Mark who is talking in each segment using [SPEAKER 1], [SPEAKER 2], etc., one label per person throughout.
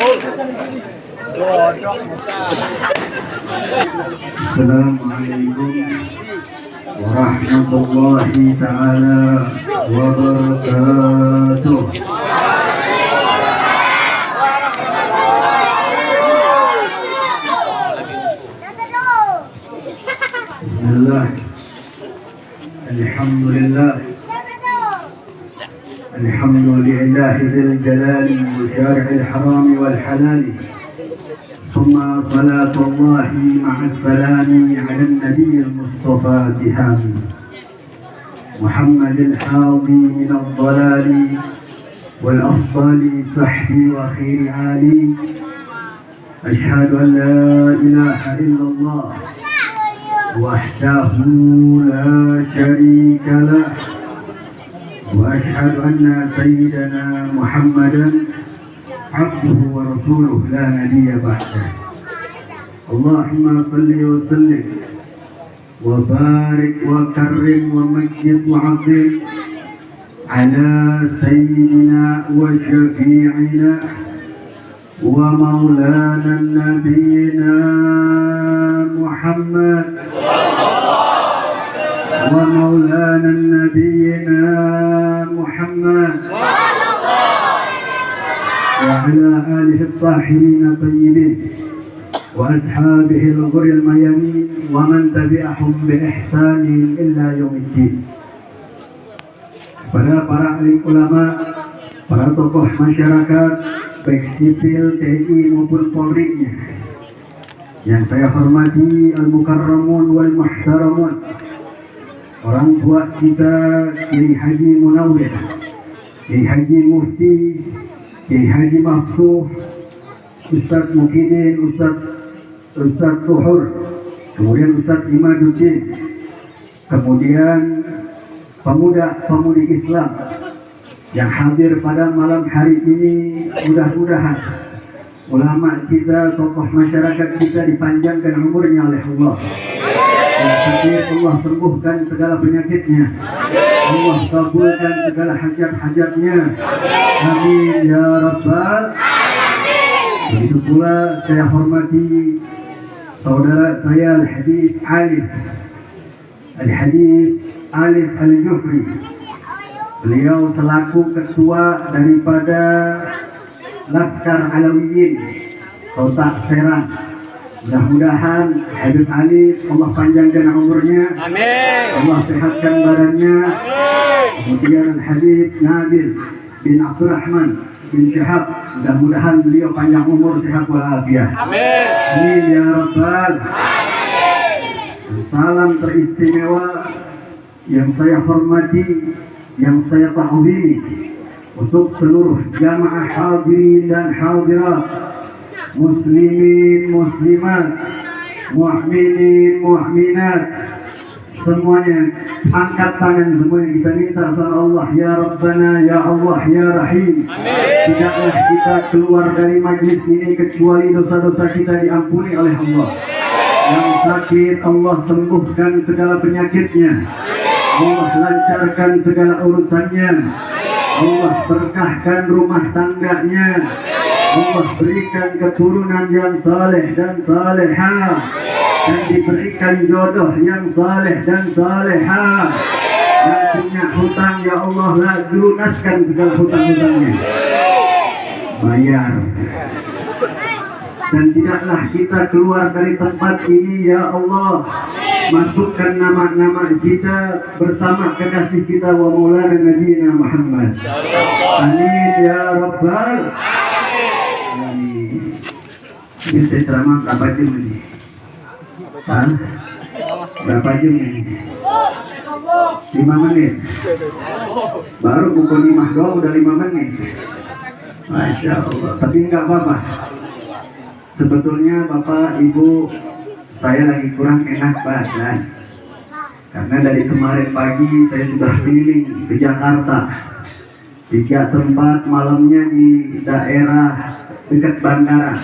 [SPEAKER 1] Assalamualaikum warahmatullahi ta'ala wabarakatuh. Bismillah. Alhamdulillah. Alhamdulillah dzil jalali wa syari'il harami wal halali. ثم صلاة الله مع السلام على النبي المصطفى تهامي محمد الحاضي من الضلال والأفضل صحبي وخير عالي. أشهد أن لا إله إلا الله وحده لا شريك له وأشهد أن سيدنا محمدا عبده ورسوله لا نبي بعده. اللهم صل وسلم وبارك وكرم ومجد وعظم على سيدنا وشفيعنا ومولانا نبينا محمد ومولانا نبينا محمد وعلى آله الطاهرين الطيبين وأصحابه الغر الميامين ومن تبعهم بإحسان إلى يوم الدين. Kepada para alim ulama, para tokoh masyarakat, baik sipil, TNI maupun Polri-nya, yang saya hormati, al-mukarramun wal muhtaramun, orang tua kita Kiai Haji Munawwir, Kiai Haji Mufti, Kiai Haji Mahfuh, Ustaz Mukidin, Ustaz Tuhur, kemudian Ustaz Imaduddin, kemudian pemuda-pemudi Islam yang hadir pada malam hari ini. Mudah-mudahan ulama kita, tokoh masyarakat kita dipanjangkan umurnya oleh Allah. Yang sakit Allah sembuhkan segala penyakitnya. Allah kabulkan segala hajat-hajatnya. Amin ya Rabbal. Begitu pula saya hormati saudara saya Al-Habib Alif Al-Jufri. Beliau selaku ketua daripada Laskar Alawiyin Kota Serang. Mudah-mudahan Habib Alif Allah panjangkan umurnya. Amin. Allah sehatkan badannya. Amin. Kemudian Al-Habib Nabil bin Abdurrahman bin Syahab, mudah-mudahan beliau panjang umur, sehat walafiat. Amin. Amin ya Rabbal. Amin. Salam teristimewa yang saya hormati, yang saya ta'zimi untuk seluruh jamaah hadirin dan hadirat, muslimin, muslimat, mu'minin, mu'minat, semuanya angkat tangan, semuanya kita minta sama Allah, ya Rabbana, ya Allah, ya Rahim. Tidaklah kita keluar dari majlis ini kecuali dosa-dosa kita diampuni oleh Allah. Yang sakit Allah sembuhkan segala penyakitnya, Allah lancarkan segala urusannya, Allah berkahkan rumah tangganya, Allah berikan keturunan yang saleh dan salehah, dan diberikan jodoh yang saleh dan salehah. Yang punya hutang, ya Allah lunaskan segala hutang-hutangnya, bayar. Dan tidaklah kita keluar dari tempat ini, ya Allah, masukkan nama-nama kita bersama kekasih kita wa maulana nabiyina Muhammad. Amin ya Rabbal alamin. Ini saya ceramah berapa jam ini? Berapa jam ini? 5 menit. Baru pukul 5 doang udah 5 menit. Masya Allah. Tapi enggak apa-apa. Sebetulnya Bapak Ibu, saya lagi kurang enak badan karena dari kemarin pagi saya sudah keliling ke Jakarta 3 tempat, malamnya di daerah dekat bandara,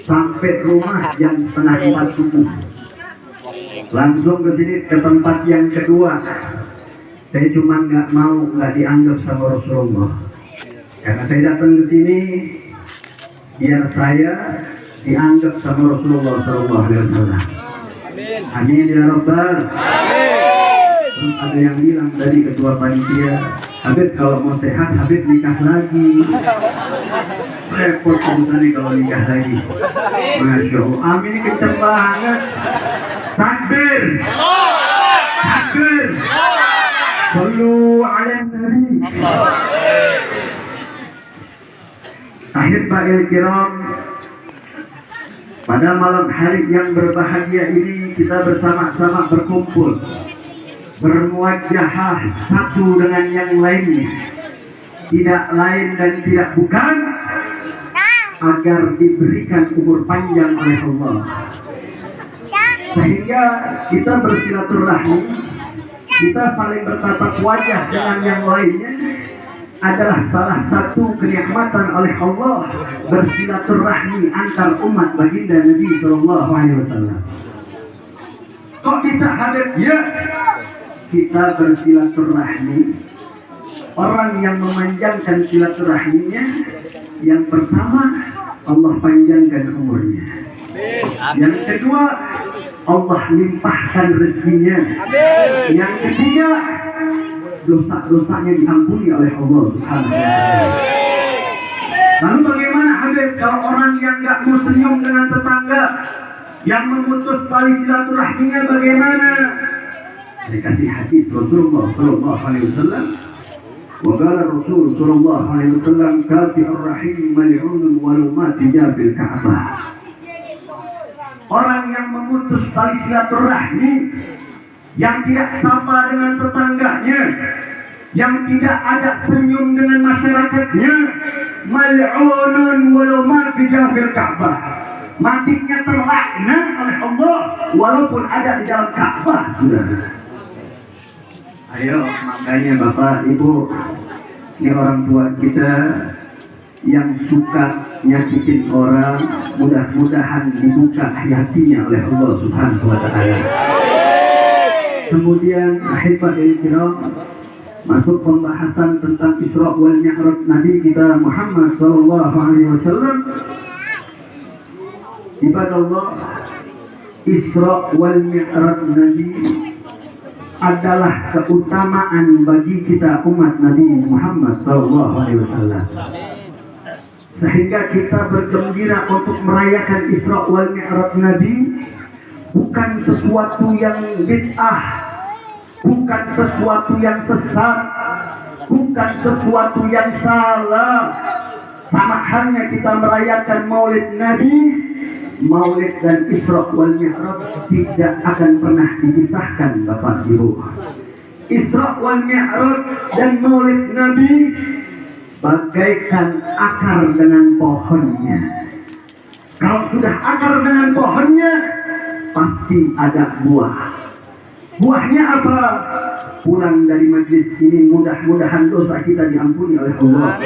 [SPEAKER 1] sampai rumah jam 3:30 subuh. Langsung ke sini ke tempat yang kedua. Saya cuma nggak dianggap sama Rasulullah, karena saya datang ke sini biar saya dianggap sama Rasulullah SAW. Amin ya Rabbal. Terus ada yang bilang tadi ketua panitia, Habib kalau mau sehat Habib nikah lagi. Repot urusannya kalau nikah lagi. Masya Allah, amin kenceng banget. Takbir, takbir. Sallu ala Nabi. Ahibba'il kiram, pada malam hari yang berbahagia ini kita bersama-sama berkumpul, bermuajahah satu dengan yang lainnya, tidak lain dan tidak bukan agar diberikan umur panjang oleh Allah, sehingga kita bersilaturahmi, kita saling bertatap wajah dengan yang lainnya adalah salah satu kenikmatan oleh Allah, bersilaturahmi antar umat baginda Nabi SAW. Kok bisa hadir? Ya, kita bersilaturahmi. Orang yang memanjangkan silaturahminya, yang pertama Allah panjangkan umurnya. Yang kedua Allah limpahkan rezekinya. Yang ketiga dosa-dosanya diampuni oleh Allah Subhanahu wa Ta'ala. Lalu bagaimana Habib kalau orang yang nggak mau senyum dengan tetangga, yang memutus tali silaturahminya, bagaimana? Saya kasih hadis Rasulullah Sallallahu Alaihi Wasallam. Wa qala Rasul Sallallahu Alaihi Wasallam, kafirur rahim mal'unun walau mati jafil Ka'bah. Orang yang memutus tali silaturahmi, yang tidak sapa dengan tetangganya, yang tidak ada senyum dengan masyarakatnya, mal'unun walau ma fi jafil Ka'bah, matinya terlaknat oleh Allah walaupun ada di dalam Ka'bah. Sudah. Ayo, makanya Bapak Ibu, ini orang tua kita yang suka nyakitin orang, mudah-mudahan dibuka hatinya oleh Allah Subhanahu wa Ta'ala. Kemudian ahibba'il kiram, masuk pembahasan tentang Isra wal Mi'raj Nabi kita Muhammad sallallahu alaihi wasallam. Ibadallah, Isra wal Mi'raj Nabi adalah keutamaan bagi kita umat Nabi Muhammad sallallahu alaihi wasallam. Sehingga kita bergembira untuk merayakan Isra wal Mi'raj Nabi, bukan sesuatu yang bid'ah, bukan sesuatu yang sesat, bukan sesuatu yang salah. Sama halnya kita merayakan Maulid Nabi, Maulid dan Isra wal Mi'raj tidak akan pernah dipisahkan Bapak Ibu. Isra wal Mi'raj dan Maulid Nabi bagaikan akar dengan pohonnya. Kalau sudah akar dengan pohonnya, pasti ada buah. Buahnya apa? Pulang dari majlis ini mudah-mudahan dosa kita diampuni oleh Allah.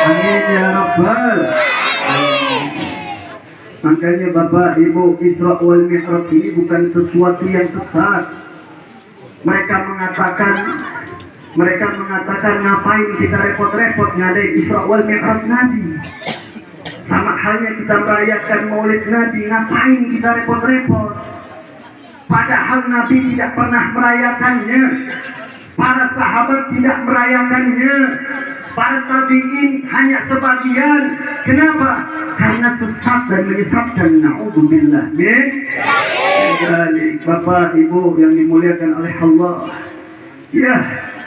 [SPEAKER 1] Amin ya Rabbal. Makanya Bapak Ibu, Isra wal Mi'raj ini bukan sesuatu yang sesat. Mereka mengatakan ngapain kita repot-repot ngadain Isra wal Mi'raj Nabi. Sama halnya kita merayakan Maulid Nabi, ngapain kita repot-repot? Padahal Nabi tidak pernah merayakannya, para sahabat tidak merayakannya, para tabi'in hanya sebagian. Kenapa? Karena sesat dan menyesatkan. Na'udzubillah min dzalik. Bapak Ibu yang dimuliakan oleh Allah, ya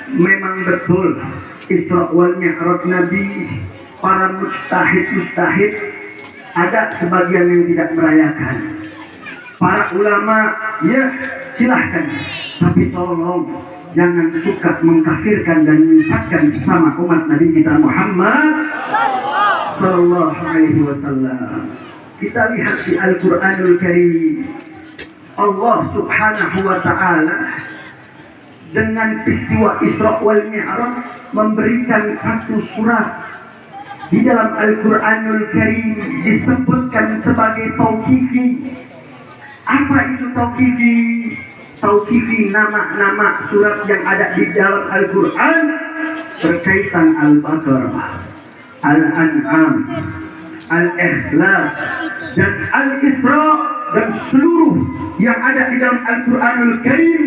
[SPEAKER 1] memang betul Isra wal Mi'raj Nabi, para mujtahid ada sebagian yang tidak merayakan. Para ulama, ya silahkan, tapi tolong jangan suka mengkafirkan dan menyesatkan sesama umat Nabi kita Muhammad sallallahu alaihi wasallam. Kita lihat di Al-Qur'anul Karim, Allah Subhanahu wa Ta'ala dengan peristiwa Isra wal Mi'raj memberikan satu surat di dalam Al-Quranul Karim, disebutkan sebagai tauqifi. Apa itu tauqifi? Tauqifi nama-nama surat yang ada di dalam Al-Quran berkaitan Al-Baqarah, Al-An'am, Al-Ikhlas dan Al-Isra dan seluruh yang ada di dalam Al-Quranul Karim.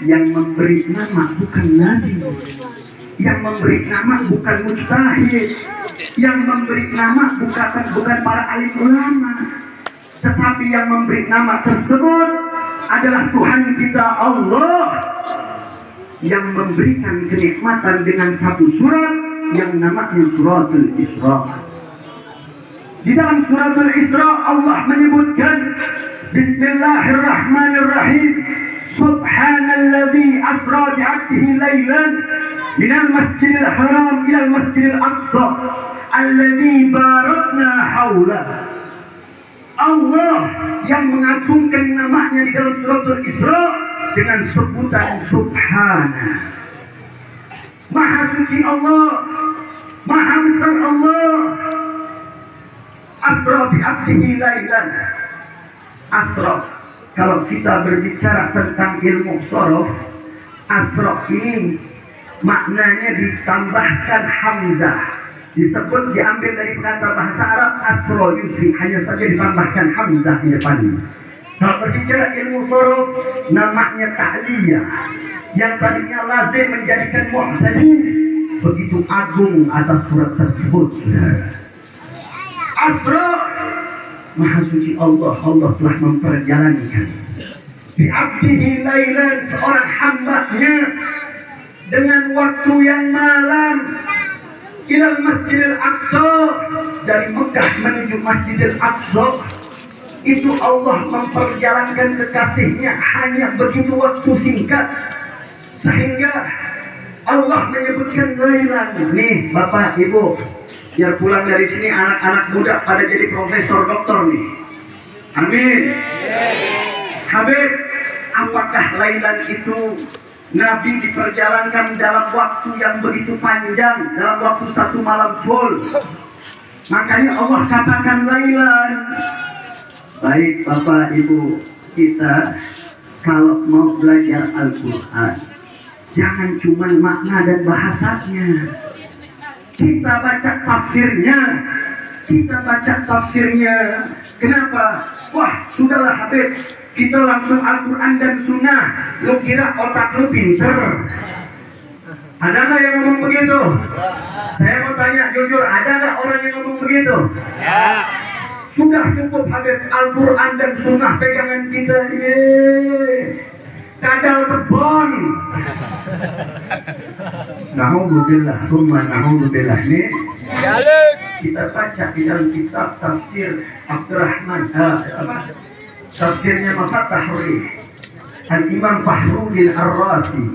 [SPEAKER 1] Yang memberi nama bukan Nabi, yang memberi nama bukan mujtahid, yang memberi nama bukan para alim ulama, tetapi yang memberi nama tersebut adalah Tuhan kita Allah, yang memberikan kenikmatan dengan satu surat yang namanya suratul Isra. Di dalam suratul Isra Allah menyebutkan Bismillahirrahmanirrahim, Subhanalladzi asra bi'abdihi laylan minal masjidil haram ilal masjidil aqsa alladzi barakna haulah. Allah yang mengagungkan namanya di dalam suratul Isra dengan sebutan Subhana. Maha suci Allah, maha besar Allah. Asra bi'abdihi laylan. Asra, kalau kita berbicara tentang ilmu sorof, asra ini maknanya ditambahkan hamzah, disebut diambil dari kata bahasa Arab asra yusri, hanya saja ditambahkan hamzah di depannya. Kalau berbicara ilmu sorof, namanya ta'liyah, yang tadinya lazim menjadikan mu'tadi, begitu agung atas surat tersebut. Asra, maha suci Allah, Allah telah memperjalankan bi'abdihi laylan, seorang hambanya dengan waktu yang malam, ilal masjidil aqsa, dari Mekah menuju masjidil aqsa. Itu Allah memperjalankan kekasihnya hanya begitu waktu singkat, sehingga Allah menyebutkan laylan. Nih Bapak Ibu, biar pulang dari sini anak-anak muda pada jadi profesor doktor nih. Amin. Habib, apakah laylan itu Nabi diperjalankan dalam waktu yang begitu panjang, dalam waktu satu malam full? Makanya Allah katakan laylan. Baik Bapak Ibu, kita kalau mau belajar Al-Quran, jangan cuma makna dan bahasanya, kita baca tafsirnya. Kenapa? Wah, sudahlah Habib, kita langsung Al-Quran dan Sunnah. Lu kira otak lu pinter? Ada nggak yang ngomong begitu? Saya mau tanya jujur, ada nggak orang yang ngomong begitu? Ya. Sudah cukup Habib, Al-Quran dan Sunnah pegangan kita. Kadal kebon. Na'udzubillah, na'udzubillah. Nih kita baca di dalam kitab tafsir Abdurrahman, tafsirnya Mafatahuri Al-Imam Fahrudin Ar-Razi.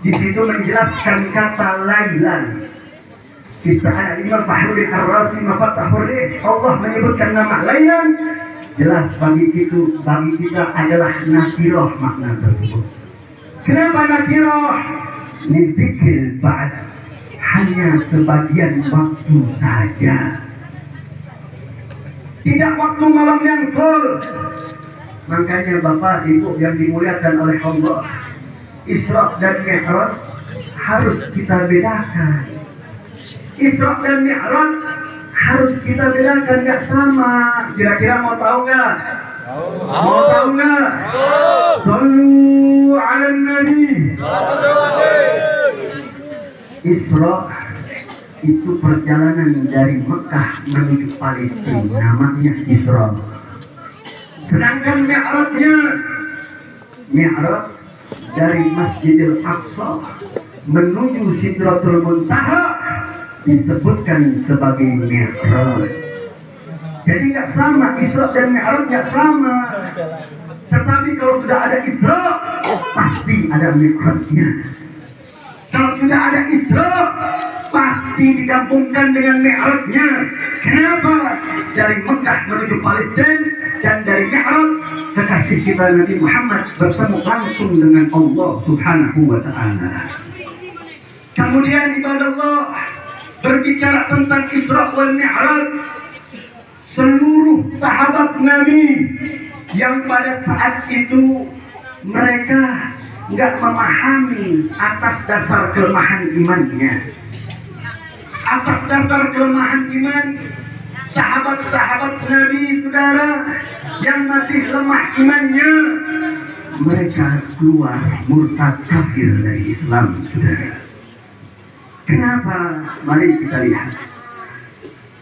[SPEAKER 1] Di situ menjelaskan kata laylan. Ciptaan Imam Fahrudin Ar-Razi Mafatahuri, Allah menyebutkan nama laylan, jelas bagi kita adalah nakiroh makna tersebut. Kenapa nakiroh? Nidikil ba'd, hanya sebagian waktu saja, tidak waktu malam yang full. Makanya Bapak Ibu yang dimuliakan oleh Allah, Isra dan Mi'raj harus kita bedakan. Isra dan Mi'raj harus kita bedakan, gak sama. Kira-kira mau tahu nggak? Mau tahu nggak? Sallu ala Nabi. Isra itu perjalanan dari Mekah menuju Palestina, namanya Isra. Sedangkan Mi'raj dari Masjidil Aqsa menuju Sidratul Muntaha disebutkan sebagai Mi'raj. Jadi nggak sama, Isra dan Mi'raj nggak sama. Tetapi kalau sudah ada Isra, pasti ada Mi'rajnya. Kalau sudah ada Isra, pasti digabungkan dengan Mi'rajnya. Kenapa? Dari Mekah menuju Palestina, dan dari Mi'raj kekasih kita Nabi Muhammad bertemu langsung dengan Allah Subhanahu wa Ta'ala. Kemudian ibadah Allah, berbicara tentang Isra wal Mi'raj, seluruh sahabat Nabi yang pada saat itu mereka nggak memahami atas dasar kelemahan imannya. Atas dasar kelemahan iman, Sahabat-sahabat Nabi, saudara, yang masih lemah imannya, mereka keluar murtad kafir dari Islam, saudara. Kenapa? Mari kita lihat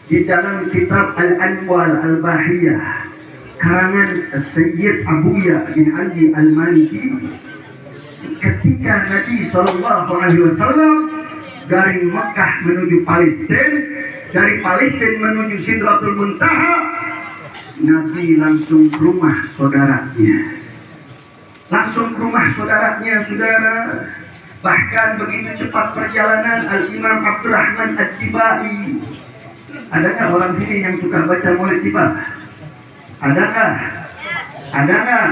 [SPEAKER 1] di dalam kitab Al-Anwal Al-Bahiyah karangan Sayyid Abuya bin Ali Al-Maliki, ketika Nabi SAW dari Mekah menuju Palestina, dari Palestina menuju Sidratul Muntaha, Nabi langsung ke rumah saudaranya. Langsung ke rumah saudaranya, saudara. Bahkan begitu cepat perjalanan, Al-Imam Abdurrahman Ad-Dibai. Adakah orang sini yang suka baca Maulid Tiba? Adakah? Adakah?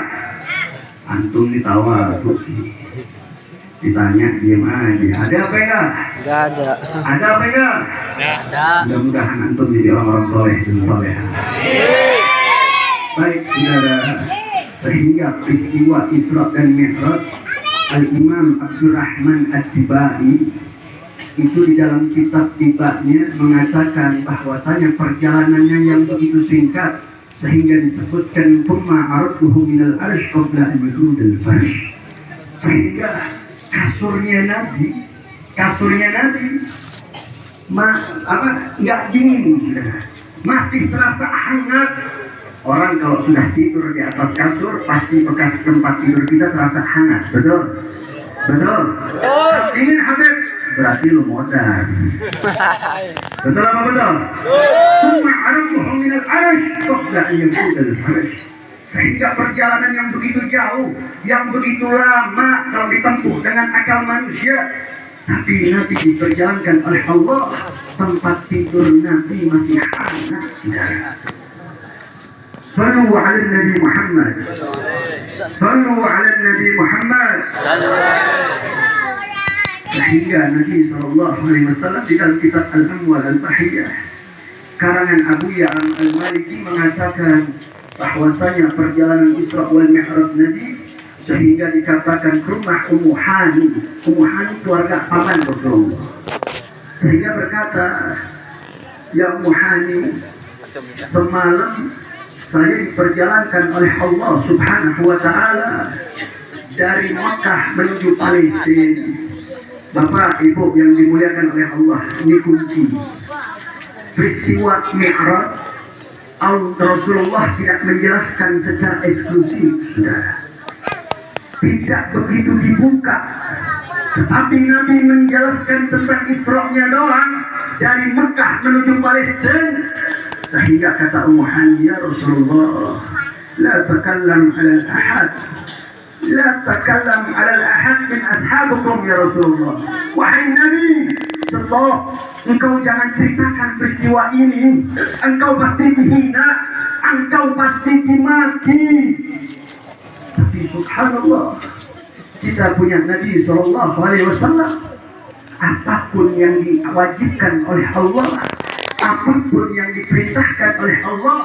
[SPEAKER 1] Antum ditawa tuh sih. Ditanya diam aja. Ada apa enggak? Enggak ada. Ada apa enggak? Ada. Mudah-mudahan antum jadi orang-orang soleh dan soleha. Baik, saudara. Sehingga peristiwa Isra dan Mi'raj, Al-Imam Abdurrahman Ad-Dibai itu di dalam kitab Tibanya mengatakan bahwasanya perjalanannya yang begitu singkat sehingga disebutkan thumma arduhu minal arsh qabla an yudul farsh, sehingga kasurnya Nabi nggak dingin, sudah masih terasa hangat. Orang kalau sudah tidur di atas kasur, pasti bekas tempat tidur kita terasa hangat, betul? Betul? Kalau dingin Habib, berarti lu modal. Betul apa betul? Cuma arduhu minal arsh qabla an yudul farsh, sehingga perjalanan yang begitu jauh, yang begitu lama kalau ditempuh dengan akal manusia, tapi Nabi diperjalankan oleh Allah, tempat tidur Nabi masih hangat, saudara. Sallu ala Nabi Muhammad. Sallu ala Nabi Muhammad. Sehingga Nabi SAW di dalam kitab Al-Anwal Al-Bahiyah karangan Abuya Al-Maliki mengatakan bahwasanya perjalanan Isra wal Mi'raj Nabi sehingga dikatakan ke rumah Ummu Hani. Ummu Hani keluarga paman Rasulullah. Sehingga berkata, ya Ummu Hani, semalam saya diperjalankan oleh Allah Subhanahu wa Ta'ala dari Mekah menuju Palestina. Bapak Ibu yang dimuliakan oleh Allah, ini kunci. Peristiwa Mi'raj, Rasulullah tidak menjelaskan secara eksklusif, saudara. Tidak begitu dibuka, tetapi Nabi menjelaskan tentang Isra-nya doang dari Mekah menuju Palestina. Sehingga kata Ummu Hani, ya Rasulullah, la takallam ala al-ahad, la takallam ala al-ahad min ashabukum ya Rasulullah. Wahai Nabi, setelah engkau jangan ceritakan peristiwa ini, engkau pasti dihina, engkau pasti dimaki. Tapi subhanallah, kita punya Nabi SAW, apapun yang diwajibkan oleh Allah, apapun yang diperintahkan oleh Allah,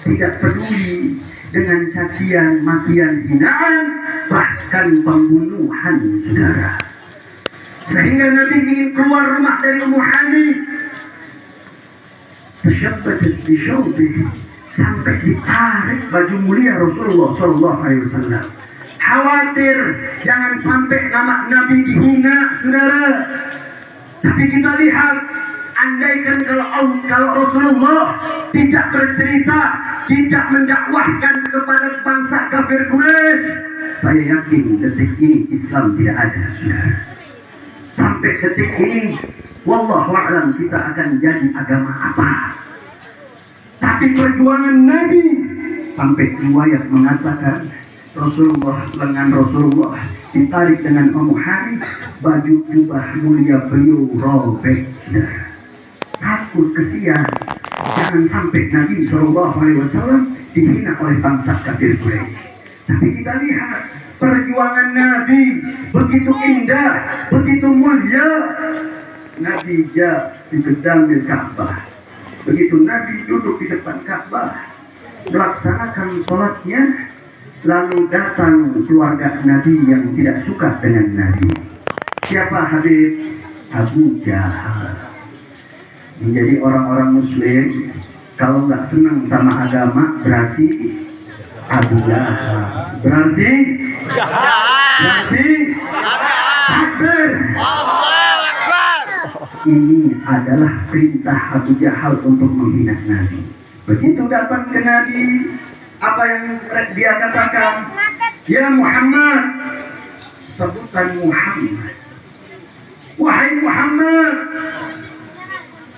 [SPEAKER 1] tidak peduli dengan cacian, makian, hinaan, bahkan pembunuhan, saudara. Sehingga Nabi ingin keluar rumah dari Ummu Hani, tashabbatat bi syawbihi, sampai ditarik baju mulia Rasulullah SAW. Khawatir jangan sampai nama Nabi dihina, saudara. Tapi kita lihat, andaikan kalau Rasulullah tidak bercerita, tidak mendakwahkan kepada bangsa kafir Quraisy, saya yakin detik ini Islam tidak ada, saudara. Sampai detik ini, wallahu a'lam, kita akan jadi agama apa. Tapi perjuangan Nabi, sampai riwayat mengatakan lengan Rasulullah ditarik dengan Ummu Hani, baju jubah mulia beliau robek, saudara. Takut kesian, jangan sampai Nabi SAW dihina oleh bangsa kafir Quraisy. Tapi kita lihat perjuangan Nabi begitu indah, begitu mulia. Nabi di gedang di Ka'bah. Begitu Nabi duduk di depan Ka'bah, melaksanakan sholatnya, lalu datang keluarga Nabi yang tidak suka dengan Nabi. Siapa Habib? Abu Jahal. Menjadi orang-orang Muslim Kalau nggak senang sama agama berarti Abu Jahal. Berarti kafir. Ini adalah perintah Abu Jahal untuk menghina Nabi. Begitu datang ke Nabi, apa yang dia katakan? Ya Muhammad, sebutan Muhammad. Wahai Muhammad.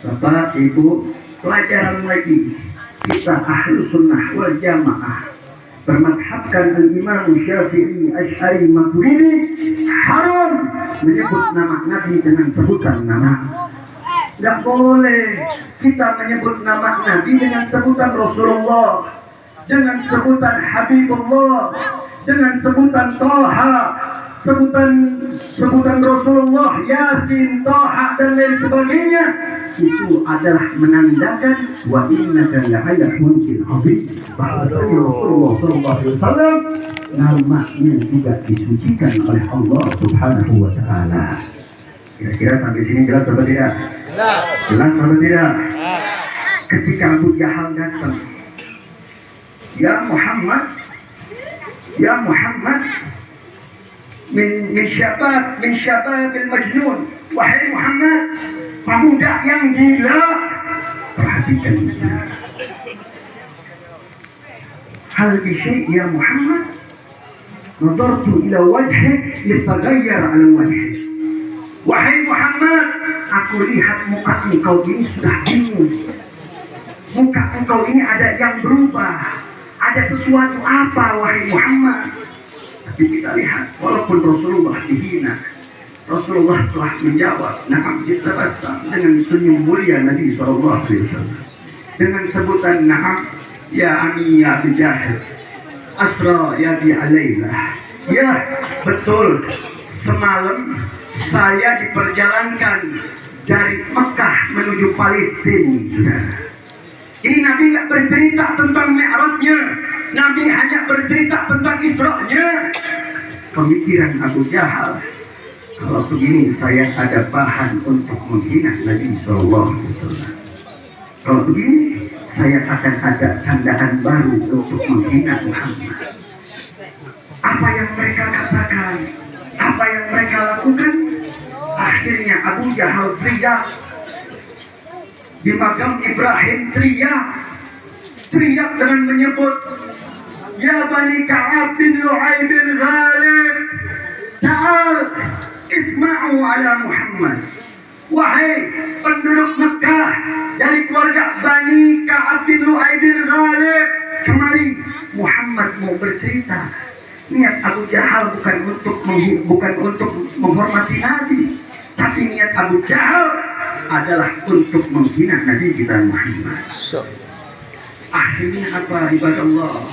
[SPEAKER 1] Bapak, Ibu, pelajaran lagi. Kita ahlu sunnah wal jamaah bermadhabkan al-Imam Syafi'i, Asy'ari, Maturidi haram menyebut nama Nabi dengan sebutan nama. Tidak boleh kita menyebut nama Nabi dengan sebutan Rasulullah, dengan sebutan Habibullah, dengan sebutan Toha, sebutan Rasulullah, Yasin, Toha dan lain sebagainya. Itu adalah menandakan wa innaka la'ala khuluqin azim, bahwasanya Rasulullah sallallahu alaihi wasallam namanya juga disucikan oleh Allah Subhanahu wa taala. Kira-kira sampai sini jelas apa tidak? Jelas apa tidak? Ketika Abu Jahal datang, ya Muhammad, min syabab al-majnun, wahai Muhammad, pemuda yang gila. Perhatikan saudara. Hal bisyai ya Muhammad, nadartu ila wajhik litaghayyar ala wajhik. Wahai Muhammad, aku lihat muka engkau ini sudah bingung. Muka engkau ini ada yang berubah. Ada sesuatu apa wahai Muhammad? Tapi kita lihat, walaupun Rasulullah dihina, Rasulullah telah menjawab, na'am yatabassam, dengan senyum mulia Nabi SAW, dengan sebutan na'am ya ami ya Abu Jahal, asra ya bi alailah. Ya betul, semalam saya diperjalankan dari Mekah menuju Palestina, saudara. Ini Nabi nggak bercerita tentang Mi'rajnya, Nabi hanya bercerita tentang Isra'nya. Pemikiran Abu Jahal, kalau begini saya ada bahan untuk menghina Nabi SAW. Kalau begini saya akan ada candaan baru untuk menghina Muhammad. Apa yang mereka katakan, apa yang mereka lakukan, akhirnya Abu Jahal teriak di makam Ibrahim, teriak dengan menyebut, ya Bani Ka'ab bin Lu'ay bin Ghalib, ta'al isma'u ala Muhammad. Wahai penduduk Mekah dari keluarga Bani Ka'ab bin Lu'ay bin Ghalib, kemari, Muhammad mau bercerita. Niat Abu Jahal bukan untuk menghormati Nabi, tapi niat Abu Jahal adalah untuk menghina Nabi kita Muhammad. Akhirnya apa, ibadah Allah?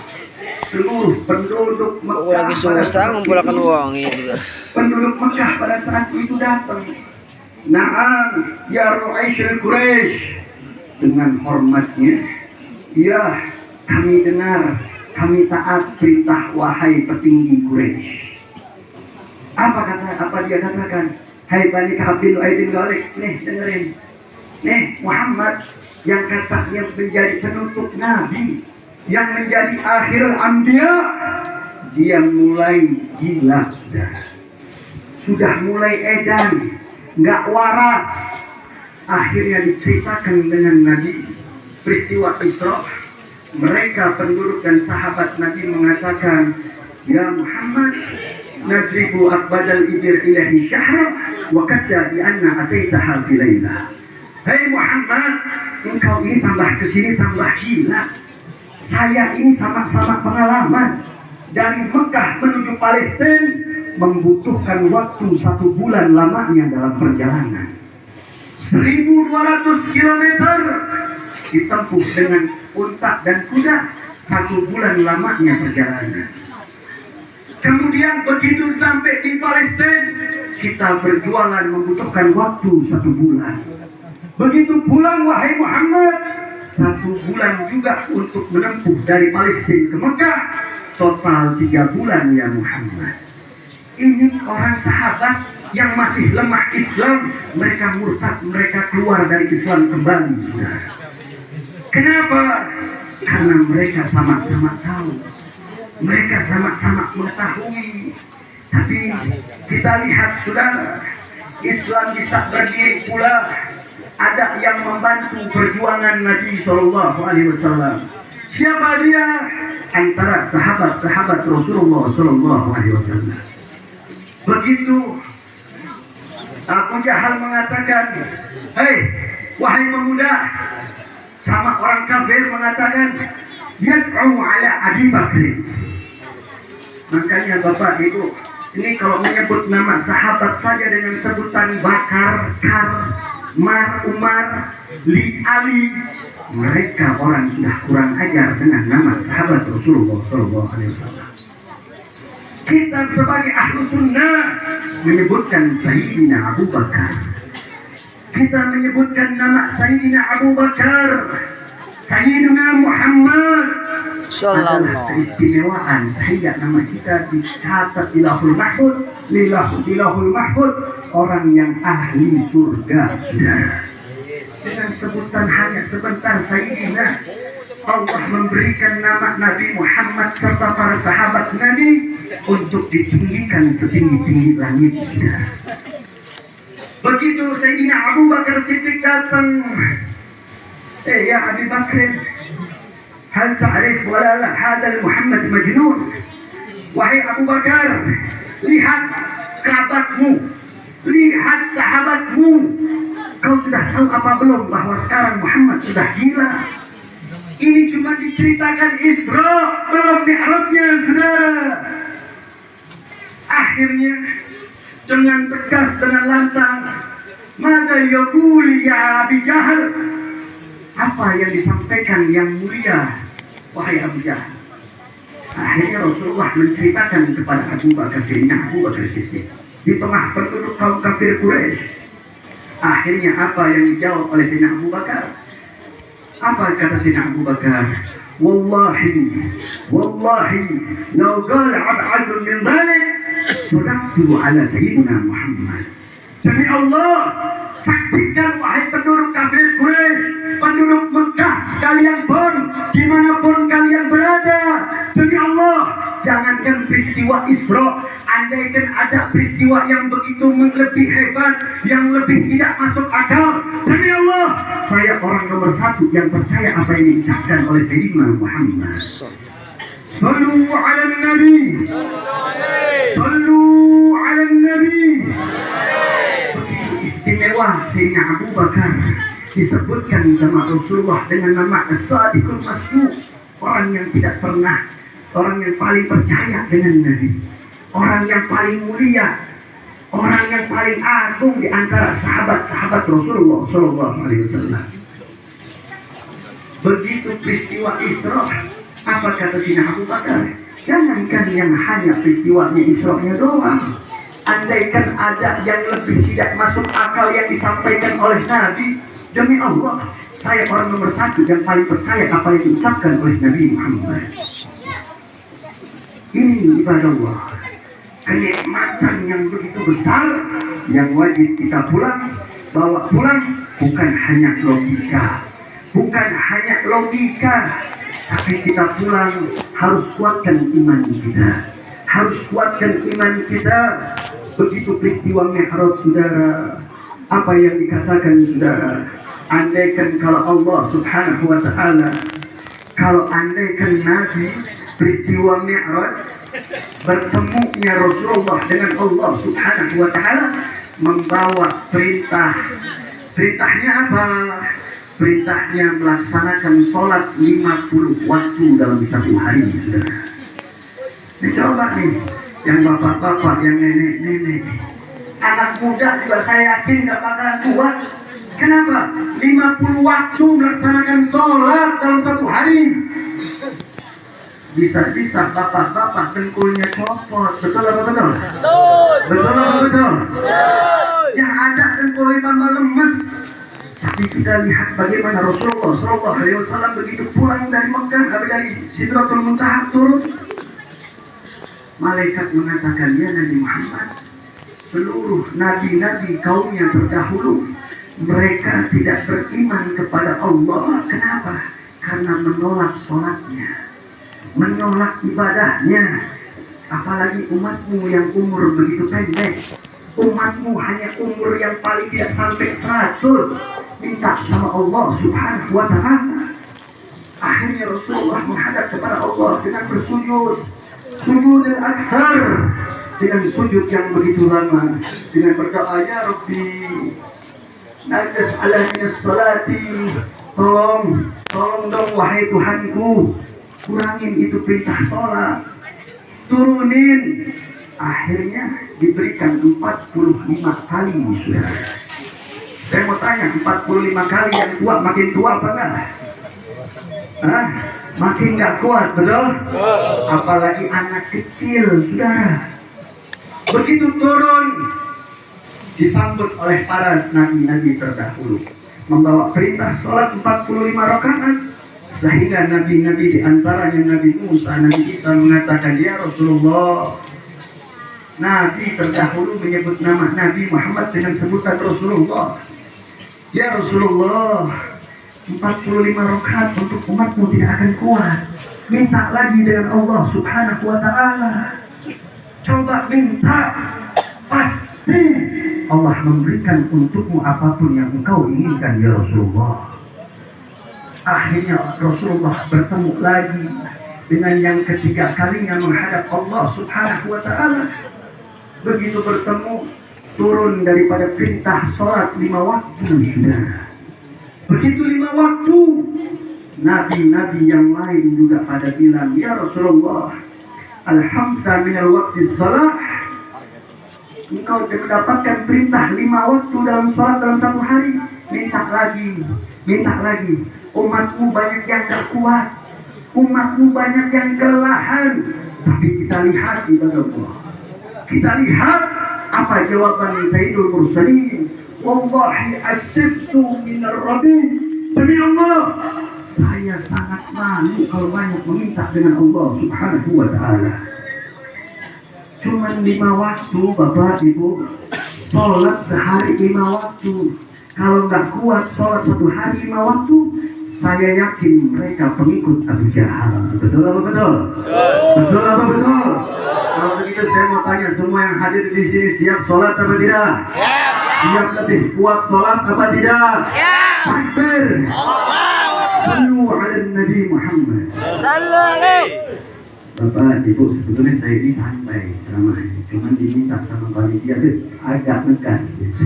[SPEAKER 1] Seluruh penduduk Mekah
[SPEAKER 2] lagi susah mengumpulkan uang ini juga.
[SPEAKER 1] Penduduk Mekah pada saat itu datang. Na'am ya Ru'aisyul Quraisy, dengan hormatnya, ya kami dengar, kami taat perintah wahai petinggi Quraisy. Apa dia katakan? Hai Bani Ka'ab bin Lu'ay bin Ghalib, nih dengerin. Nih Muhammad yang katanya menjadi penutup Nabi, yang menjadi akhir anbiya, dia mulai gila sudah mulai edan, nggak waras. Akhirnya diceritakan dengan Nabi peristiwa Isra. Mereka penduduk dan sahabat Nabi mengatakan, ya Muhammad, nadribu akbadal ibir ilahi syahra wa kadda bi anna ataitaha fi lailah. Hei Muhammad, engkau ini tambah kesini tambah gila. Saya ini sama-sama pengalaman. Dari Mekah menuju Palestina membutuhkan waktu 1 bulan lamanya dalam perjalanan. 1.200 km ditempuh dengan unta dan kuda, 1 bulan lamanya perjalanan. Kemudian begitu sampai di Palestina, kita berjualan membutuhkan waktu 1 bulan. Begitu pulang wahai Muhammad, 1 bulan juga untuk menempuh dari Palestina ke Mekah, total 3 bulan ya Muhammad. Ini orang sahabat yang masih lemah Islam, mereka murtad, mereka keluar dari Islam kembali, saudara. Kenapa? Karena mereka sama-sama tahu, mereka sama-sama mengetahui. Tapi kita lihat saudara, Islam bisa berdiri pula. Ada yang membantu perjuangan Nabi Shallallahu Alaihi Wasallam. Siapa dia? Antara sahabat-sahabat Rasulullah Shallallahu Alaihi Wasallam. Begitu Abu Jahal mengatakan, hei wahai pemuda, sama orang kafir mengatakan, yad'u ala Abi Bakr. Makanya Bapak Ibu, ini kalau menyebut nama sahabat saja dengan sebutan Bakar, Kar, Mar, Umar, Li, Ali, mereka orang sudah kurang ajar dengan nama sahabat Rasulullah SAW. Kita sebagai ahlu sunnah menyebutkan Sayyidina Abu Bakar. Kita menyebutkan nama Sayyidina Abu Bakar, Sayyidina Muhammad. Adalah keistimewaan sehingga nama kita dicatat di Lauhul Mahfuz, di Lauhul Mahfuz, orang yang ahli surga, saudara. Dengan sebutan hanya sebentar Sayyidina, Allah memberikan nama Nabi Muhammad serta para sahabat Nabi untuk ditinggikan setinggi-tinggi langit, saudara. Begitu Sayyidina Abu Bakar Siddiq datang, ya Abi Bakr, hal ta'rif wala la hadal Muhammad majnun. Wahai Abu Bakar, lihat kerabatmu, lihat sahabatmu. Kau sudah tahu apa belum bahwa sekarang Muhammad sudah gila? Ini cuma diceritakan Isra, belum Mi'rajnya, saudara. Akhirnya dengan tegas, dengan lantang, mada yaquli ya Abi Jahal, apa yang disampaikan yang mulia wahai Abu Jahal? Akhirnya Rasulullah menceritakan kepada Abu Bakar Siddiq di tengah penduduk kaum kafir Quraisy. Akhirnya apa yang dijawab oleh Sayyidina Abu Bakar? Apa kata Sayyidina Abu Bakar? Wallahi law qala ab'adun min dhalik sadaqtu ala Sayyidina Muhammad. Demi Allah, saksikan wahai penduduk kafir Quraisy, penduduk Mekah sekalian pun, dimanapun kalian berada. Demi Allah, jangankan peristiwa Isra, andaikan ada peristiwa yang begitu lebih hebat, yang lebih tidak masuk akal, demi Allah, saya orang nomor satu yang percaya apa yang diucapkan oleh Sayyidina Muhammad. Sallu ala Nabi, sallu ala Nabi. Istimewa Sayyidina Abu Bakar disebutkan sama Rasulullah dengan nama As-Sadiqul Masduq, orang yang tidak pernah, orang yang paling percaya dengan Nabi, orang yang paling mulia, orang yang paling agung di antara sahabat-sahabat Rasulullah SAW. Begitu peristiwa Isra, apa kata Sayyidina Abu Bakar? Jangankan yang hanya peristiwanya Isra-nya doang, andaikan ada yang lebih tidak masuk akal yang disampaikan oleh Nabi, demi Allah, saya orang nomor satu yang paling percaya apa yang diucapkan oleh Nabi Muhammad. Ini ibadah Allah, kenikmatan yang begitu besar yang wajib kita bawa pulang, bukan hanya logika, bukan hanya logika, tapi kita pulang harus kuatkan iman kita. Harus kuatkan iman kita. Begitu peristiwa Mi'raj, saudara, apa yang dikatakan saudara? Andaikan kalau Allah Subhanahu wa ta'ala, kalau andaikan Nabi peristiwa Mi'raj, bertemunya Rasulullah dengan Allah Subhanahu wa ta'ala, membawa perintahnya apa? Perintahnya melaksanakan sholat 50 waktu dalam satu hari, saudara. Coba nih, yang bapak-bapak, yang nenek-nenek, anak muda juga saya yakin gak bakalan kuat. Kenapa? 50 waktu melaksanakan sholat dalam satu hari. Bisa-bisa bapak-bapak dengkulnya copot. Betul apa betul? Betul apa betul? Yang ada dengkulnya tambah lemes. Tapi kita lihat bagaimana Rasulullah SAW begitu pulang dari Mekah, dari Sidratul Muntaha turun, malaikat mengatakan, ya Nabi Muhammad, seluruh nabi-nabi kaumnya terdahulu, mereka tidak beriman kepada Allah. Kenapa? karena menolak sholatnya, menolak ibadahnya. Apalagi umatmu yang umur begitu pendek, umatmu hanya umur yang paling tidak sampai 100, minta sama Allah subhanahu wa ta'ala. Akhirnya Rasulullah menghadap kepada Allah dengan bersujud, sujud al-akthar, dengan sujud yang begitu lama, dengan berdoa, ya Rabbi najas ala minas salati, tolong dong wahai Tuhanku, kurangin itu perintah sholat, turunin. Akhirnya diberikan 45 kali, saudara. Saya mau tanya, 45 kali yang tua makin tua apa enggak? Makin nggak kuat, betul? Apalagi anak kecil, saudara. Begitu turun, disambut oleh para nabi-nabi terdahulu, membawa perintah sholat 45 rakaat, sehingga nabi-nabi diantaranya Nabi Musa, Nabi Isa mengatakan, ya Rasulullah, nabi terdahulu menyebut nama Nabi Muhammad dengan sebutan Rasulullah. Ya Rasulullah, 45 rakaat untuk umatmu tidak akan kuat. Minta lagi dengan Allah subhanahu wa ta'ala. Coba minta, pasti Allah memberikan untukmu apapun yang engkau inginkan, ya Rasulullah. Akhirnya Rasulullah bertemu lagi dengan yang ketiga kalinya menghadap Allah subhanahu wa ta'ala. Begitu bertemu, turun daripada perintah sholat 5 waktu, sudah. Begitu 5 waktu, nabi-nabi yang lain juga pada bilang, ya Rasulullah, alhamsa minal waktu salah, engkau mendapatkan perintah 5 waktu dalam sholat dalam 1 hari. Minta lagi. Umatmu banyak yang tak kuat, umatmu banyak yang kelelahan. Tapi kita lihat ibadah Allah, kita lihat apa jawaban Sayyidul Mursalin. Wallahi asiftu minar Rabbi, demi Allah, saya sangat malu kalau banyak meminta dengan Allah subhanahu wa ta'ala. Cuman 5 waktu, Bapak Ibu, sholat sehari 5 waktu. Kalau nggak kuat sholat 1 hari 5 waktu, saya yakin mereka pengikut Abu Jahal. Betul apa betul? Betul apa betul? Kalau begitu saya mau tanya semua yang hadir di sini, siap sholat apa tidak? Siap lebih kuat sholat apa tidak? Takbir. Sallu ala Nabi Muhammad. Sallu alaihi. Bapak Ibu, sebetulnya saya ini santai ceramahnya, cuman diminta sama panitia agak ngegas gitu.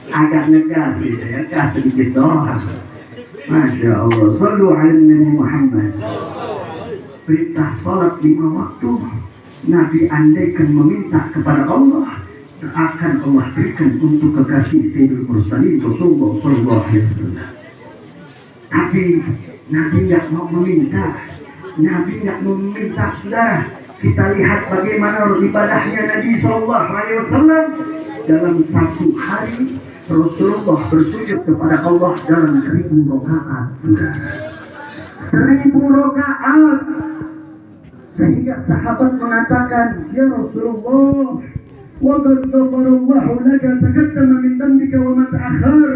[SPEAKER 1] Agak ngegas sih, saya gas sedikit doang. Masya Allah. Sallu ala Nabi Muhammad. Perintah sholat 5 waktu, Nabi andaikan meminta kepada Allah, akan Allah berikan untuk kekasih Sayyidul Mursalin Rasulullah sallallahu alaihi wasallam. Tapi Nabi nggak mau meminta, saudara. Kita lihat bagaimana ibadahnya Nabi sallallahu alaihi wasallam. Dalam 1 hari Rasulullah bersujud kepada Allah dalam 1000 rakaat, saudara. 1000 rakaat. Sehingga sahabat mengatakan, ya Rasulullah, وَقَدْ غَفَرَ اللَّهُ لَكَ تَقَدَّمَ مِنْ ذَنْبِكَ وَمَا تَأَخَّرَ.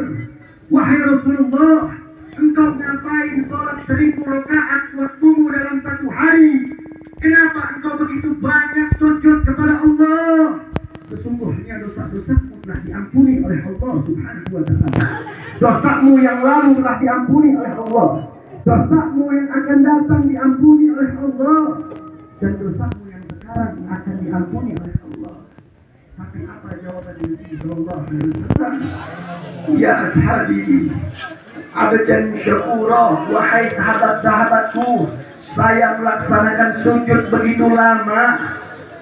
[SPEAKER 1] Wahai Rasulullah, engkau ngapain sholat 1000 rakaat waktumu dalam 1 hari? Kenapa engkau begitu banyak sujud kepada Allah? Sesungguhnya dosa-dosamu telah diampuni oleh Allah subhanahu wa ta'ala. Dosamu yang lalu telah diampuni oleh Allah, dosamu yang akan datang diampuni oleh Allah, dan dosamu yang sekarang akan diampuni oleh Allah. Tapi apa jawaban Nabi sallallahu alaihi wasallam? Ya ashabi, abdan syakura, wahai sahabat-sahabatku, saya melaksanakan sujud begitu lama,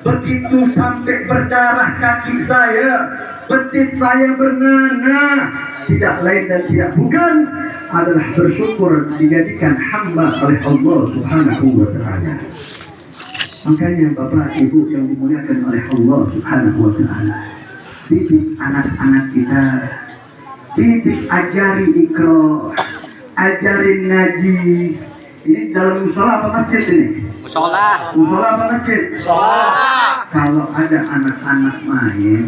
[SPEAKER 1] begitu sampai berdarah kaki saya, betis saya bernanah, tidak lain dan tidak bukan adalah bersyukur dijadikan hamba oleh Allah subhanahu wa ta'ala. Makanya Bapak Ibu yang dimuliakan oleh Allah subhanahu wa ta'ala, didik anak-anak kita, didik, ajari ikro, ajarin ngaji. Ini dalam musola apa masjid ini? Musola. Musola apa masjid? Musola. Kalau ada anak-anak main,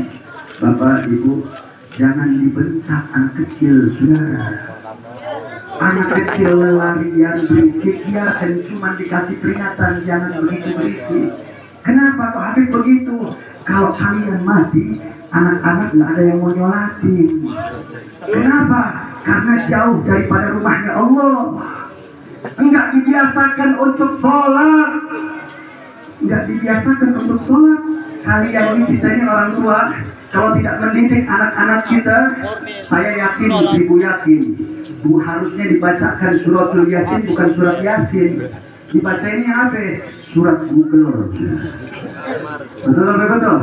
[SPEAKER 1] Bapak Ibu jangan dibentak anak kecil, saudara. Anak kecil larian berisik, biarkan, cuma dikasih peringatan jangan begitu berisik. Kenapa kok Habib begitu? Kalau kalian mati, anak-anak nggak ada yang mau nyolatin. Kenapa? Karena jauh daripada rumahnya Allah. Enggak dibiasakan untuk sholat. Enggak dibiasakan untuk sholat. Kalian ini, kita ini orang tua, kalau tidak mendidik anak-anak kita, saya yakin, 1000 yakin, harusnya dibacakan suratul Yasin, bukan surat Yasin. Dibaca ini apa? Surat Google. Betul apa betul?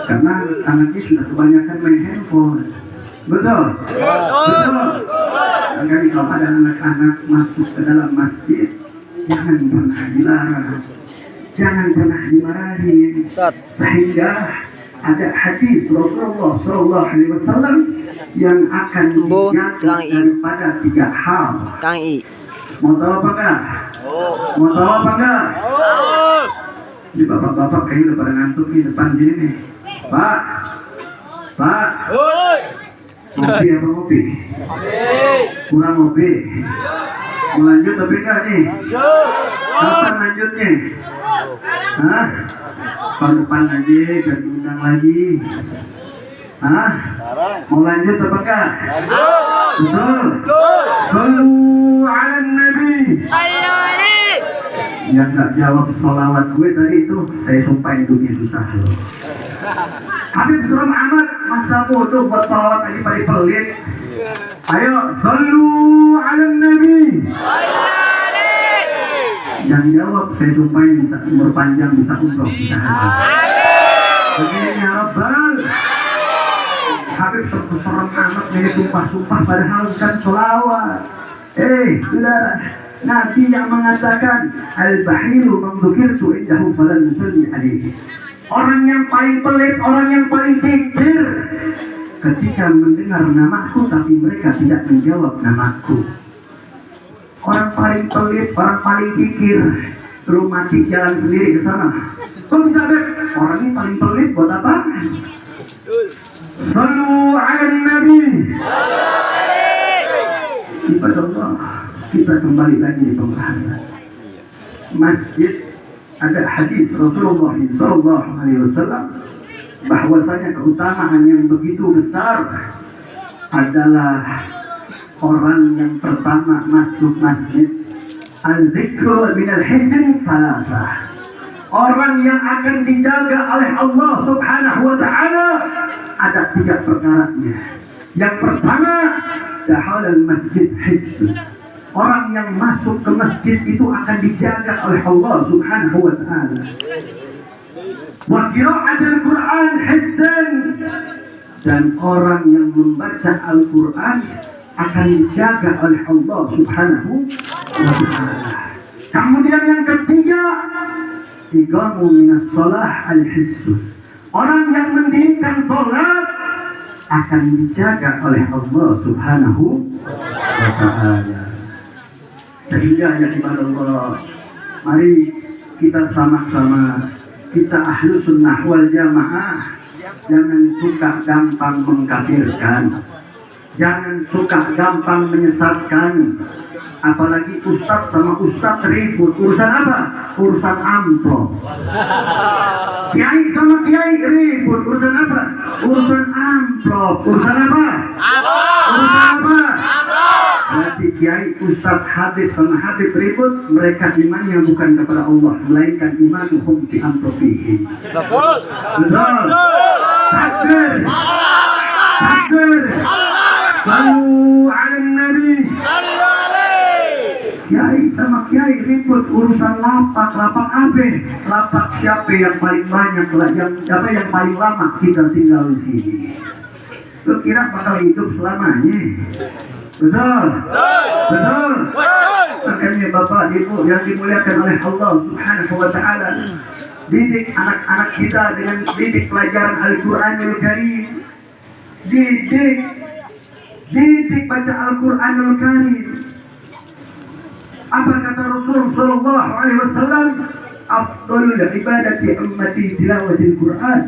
[SPEAKER 1] Karena anaknya sudah kebanyakan main handphone. Betul? Betul. Makanya kalau ada anak-anak masuk ke dalam masjid, jangan pernah dilarang, jangan pernah dimarahin, sehingga ada hadis Rasulullah SAW yang akan dijatuh daripada 3 hal. Mau tahu apa enggak? Mau tahu apa enggak? Ini bapak-bapak kayaknya udah pada ngantuk di depan sini nih. Pak, ngopi apa ngopi? Kurang ngopi. Mau lanjut tapi enggak nih? Kapan lanjutnya? Hah? Tahun depan aja, dan diundang lagi. Hah? Mau lanjut apa enggak? Betul. Sallu ala Nabi. Yang nggak jawab sholawat gue tadi itu, saya sumpahin hidupnya susah loh. Habib serem amat, masa bodoh buat sholawat aja pada pelit. Ayo, sallu ala Nabi. Yang jawab saya sumpahin bisa umur panjang, bisa umroh, bisa haji. Begini ya Rabbal. Habib serem amat jadi sumpah-sumpah padahal bukan sholawat. Saudara, Nabi yang mengatakan al-bahilu man dzukirtu indahu falan yusalli alaihi. Orang yang paling pelit, orang yang paling kikir ketika mendengar namaku tapi mereka tidak menjawab namaku. Orang paling pelit, orang paling kikir. Lu mati jalan sendiri ke sana. Kok bisa ada? Orang ini paling pelit buat apa? Sallu ala Nabi. Ibadah Allah. Kita kembali lagi di pembahasan masjid. Ada hadis Rasulullah SAW bahwasanya keutamaan yang begitu besar adalah orang yang pertama masuk masjid, al-dzikru minal hisn thalatha. Orang yang akan dijaga oleh Allah Subhanahu wa ta'ala ada 3 perkaranya. Yang pertama, dakhulul masjid hisn. Orang yang masuk ke masjid itu akan dijaga oleh Allah Subhanahu wa ta'ala. Wa qira'atul Qur'an hisn. Dan orang yang membaca Al-Quran akan dijaga oleh Allah Subhanahu wa ta'ala. Kemudian yang ketiga, iqamu minas shalah al-hisn. Orang yang mendirikan salat akan dijaga oleh Allah Subhanahu wa ta'ala. Sehingga ya ibadah Allah, mari kita sama-sama, kita ahlu sunnah wal jamaah, jangan suka gampang mengkafirkan, jangan suka gampang menyesatkan. Apalagi ustaz sama ustaz ribut. Urusan apa? Urusan amplop. Kiai sama kiai ribut. Urusan apa? Urusan amplop. Urusan apa? Urusan apa? Berarti kiai, ustaz, habib sama habib ribut. Mereka imannya bukan kepada Allah, melainkan imanuhum fi amplopihim. Betul. Takbir. Takbir. Sallu ala Nabi. Kiai sama kiai ribut urusan lapak apa? Lapak siapa yang paling banyak, yang paling lama kita tinggal di sini. Lu kira bakal hidup selamanya? Betul. Betul. Makanya Bapak Ibu yang dimuliakan oleh Allah Subhanahu wa ta'ala, didik anak-anak kita dengan didik pelajaran Al-Quranul Karim. Didik baca Al-Quranul Karim. Apa kata Rasul sallallahu alaihi wasallam? Afdalul ibadati ummati tilawatil Quran.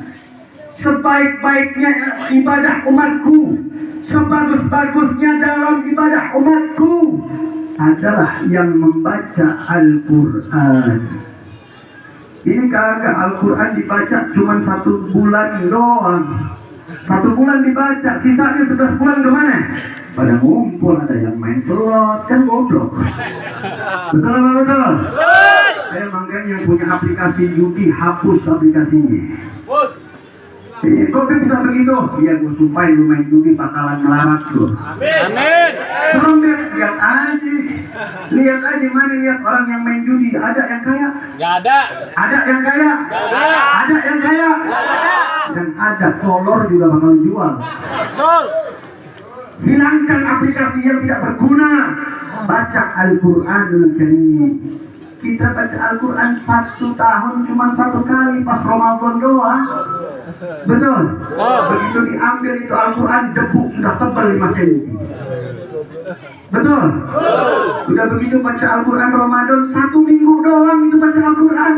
[SPEAKER 1] sebaik-baiknya ibadah umatku, sebagus-bagusnya dalam ibadah umatku adalah yang membaca Al-Quran. Ini kagak, Al-Quran dibaca cuma 1 bulan doang. 1 bulan dibaca, sisanya 11 bulan kemana? Pada ngumpul, ada yang main slot, kan goblok. Betul apa betul? Saya makanya yang punya aplikasi judi hapus aplikasinya. Kok bisa begitu? Iya, gue sumpahin lu main judi bakalan melarat lu.
[SPEAKER 3] Amin.
[SPEAKER 1] Sombong, lihat aja. Lihat aja mana lihat orang yang main judi. Ada yang kaya?
[SPEAKER 3] Gak ada.
[SPEAKER 1] Ada yang kaya? Ada yang kaya? Dan ada kolor juga bakal jual.
[SPEAKER 3] Betul.
[SPEAKER 1] Hilangkan aplikasi yang tidak berguna. Baca Al-Quranul Karim. Kita baca Al-Quran 1 tahun cuma 1 kali pas Ramadan doang. Betul. Begitu diambil itu Al-Quran, debu sudah tebal 5 cm. Betul. Sudah begitu baca Al-Quran Ramadan 1 minggu doang itu baca Al-Quran.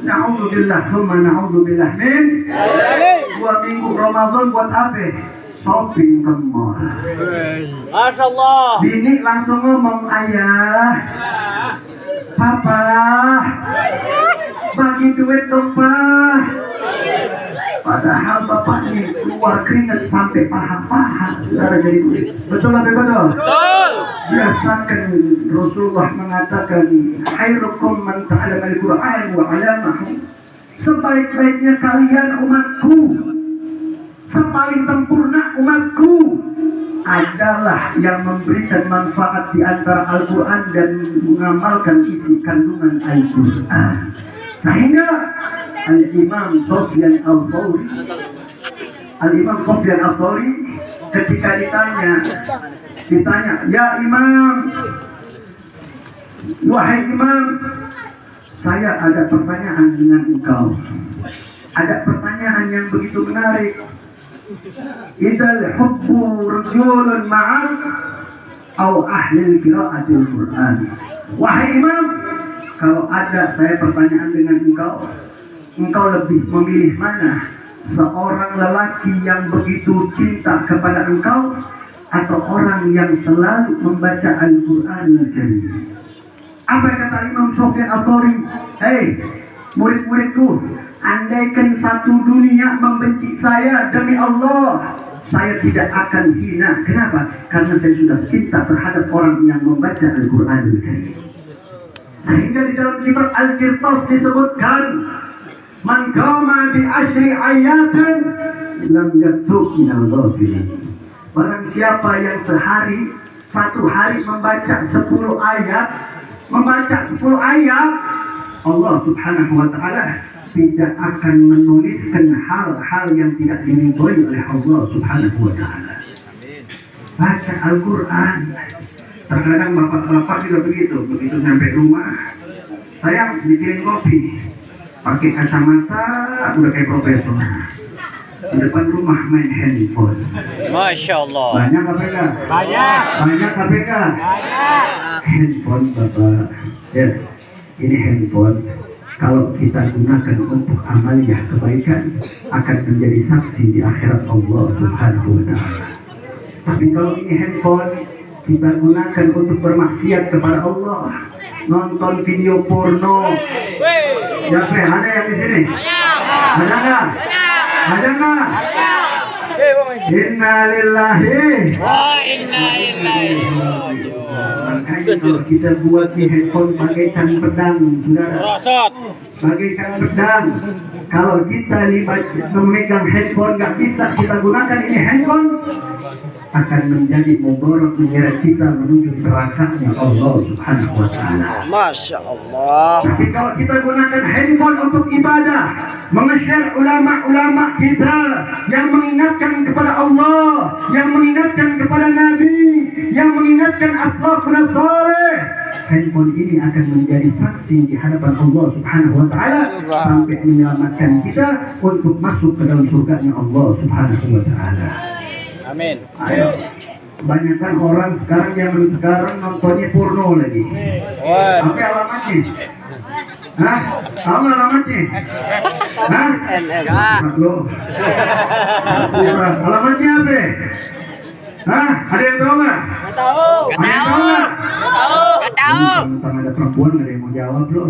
[SPEAKER 1] Na'udzubillah, summa na'udzubillah min. 2 minggu Ramadan buat apa? Shopping ke mall.
[SPEAKER 3] Masya Allah.
[SPEAKER 1] Bini langsung ngomong, ayah, papa, bagi duit dong pak. Padahal bapak ini keluar keringat sampai paha-paha, saudara jadi duit. Betul apa betul?
[SPEAKER 3] Betul.
[SPEAKER 1] Biasakan Rasulullah mengatakan, khairukum man ta'allama al-Qur'an wa 'allamahu. Sebaik-baiknya kalian umatku, sepaling sempurna umatku adalah yang memberikan manfaat di antara Al-Quran dan mengamalkan isi kandungan Al-Quran. Sehingga Al-Imam Sufyan Al-Thawri ketika ditanya, ya Imam, wahai Imam, saya ada pertanyaan dengan engkau. Ada pertanyaan yang begitu menarik. Idal hubbu rajulun ma'ak atau ahli qiraatil Quran. Wahai Imam, kalau ada saya pertanyaan dengan engkau lebih memilih mana? Seorang lelaki yang begitu cinta kepada engkau atau orang yang selalu membaca Al-Quran? Apa kata Imam Sufyan Al-Thawri? Hei murid-muridku, andaikan satu dunia membenci saya, demi Allah saya tidak akan hina. Kenapa? Karena saya sudah cinta terhadap orang yang membaca Al-Quran. Sehingga di dalam kitab Al-Qirtas disebutkan, man qama bi asyri ayatin lam yaktub minal ghafilin. Barang siapa yang satu hari membaca 10 ayat, Allah Subhanahu wa ta'ala tidak akan menuliskan hal-hal yang tidak diridhoi oleh Allah Subhanahu wa ta'ala. Baca Al-Quran. Terkadang bapak-bapak juga begitu sampai rumah, saya bikin kopi, pakai kacamata udah kayak profesor. Di depan rumah main handphone.
[SPEAKER 2] Masya Allah.
[SPEAKER 1] Banyak KPK? Banyak KPK? Handphone bapak. Ya, ini handphone. Kalau kita gunakan untuk amaliyah kebaikan, akan menjadi saksi di akhirat Allah Subhanahu wa ta'ala. Tapi kalau ini handphone kita gunakan untuk bermaksiat kepada Allah, nonton video porno. Siapa? Ada yang di sini? Ada nggak? Ada nggak? Inna lillahi
[SPEAKER 3] Wa inna ilaihi raji'un.
[SPEAKER 1] Makanya kalau kita buat di handphone bagaikan pedang, saudara.
[SPEAKER 3] Rosot.
[SPEAKER 1] Bagaikan pedang. Kalau kita memegang handphone nggak bisa kita gunakan ini handphone, akan menjadi mudarat menyeret kita menuju nerakanya Allah Subhanahu wa ta'ala.
[SPEAKER 2] Masya Allah.
[SPEAKER 1] Tapi kalau kita gunakan handphone untuk ibadah, menge-share ulama-ulama kita yang mengingatkan kepada Allah, yang mengingatkan kepada Nabi, yang mengingatkan as-salafun salih, handphone ini akan menjadi saksi di hadapan Allah Subhanahu wa ta'ala sampai menyelamatkan kita untuk masuk ke dalam surganya Allah Subhanahu wa ta'ala.
[SPEAKER 3] Amin.
[SPEAKER 1] Ayo, kebanyakan orang sekarang nontonnya porno lagi.
[SPEAKER 3] Wah.
[SPEAKER 1] Apa alamatnya? Hah? Tahu nggak alamatnya? Hah?
[SPEAKER 2] Enggak.
[SPEAKER 1] Lo. Alamatnya apa? Hah? Ada yang tahu nggak?
[SPEAKER 3] Tahu.
[SPEAKER 1] Ada yang tahu nggak?
[SPEAKER 2] Tahu.
[SPEAKER 1] Tentang ada perempuan nggak ada yang mau jawab loh.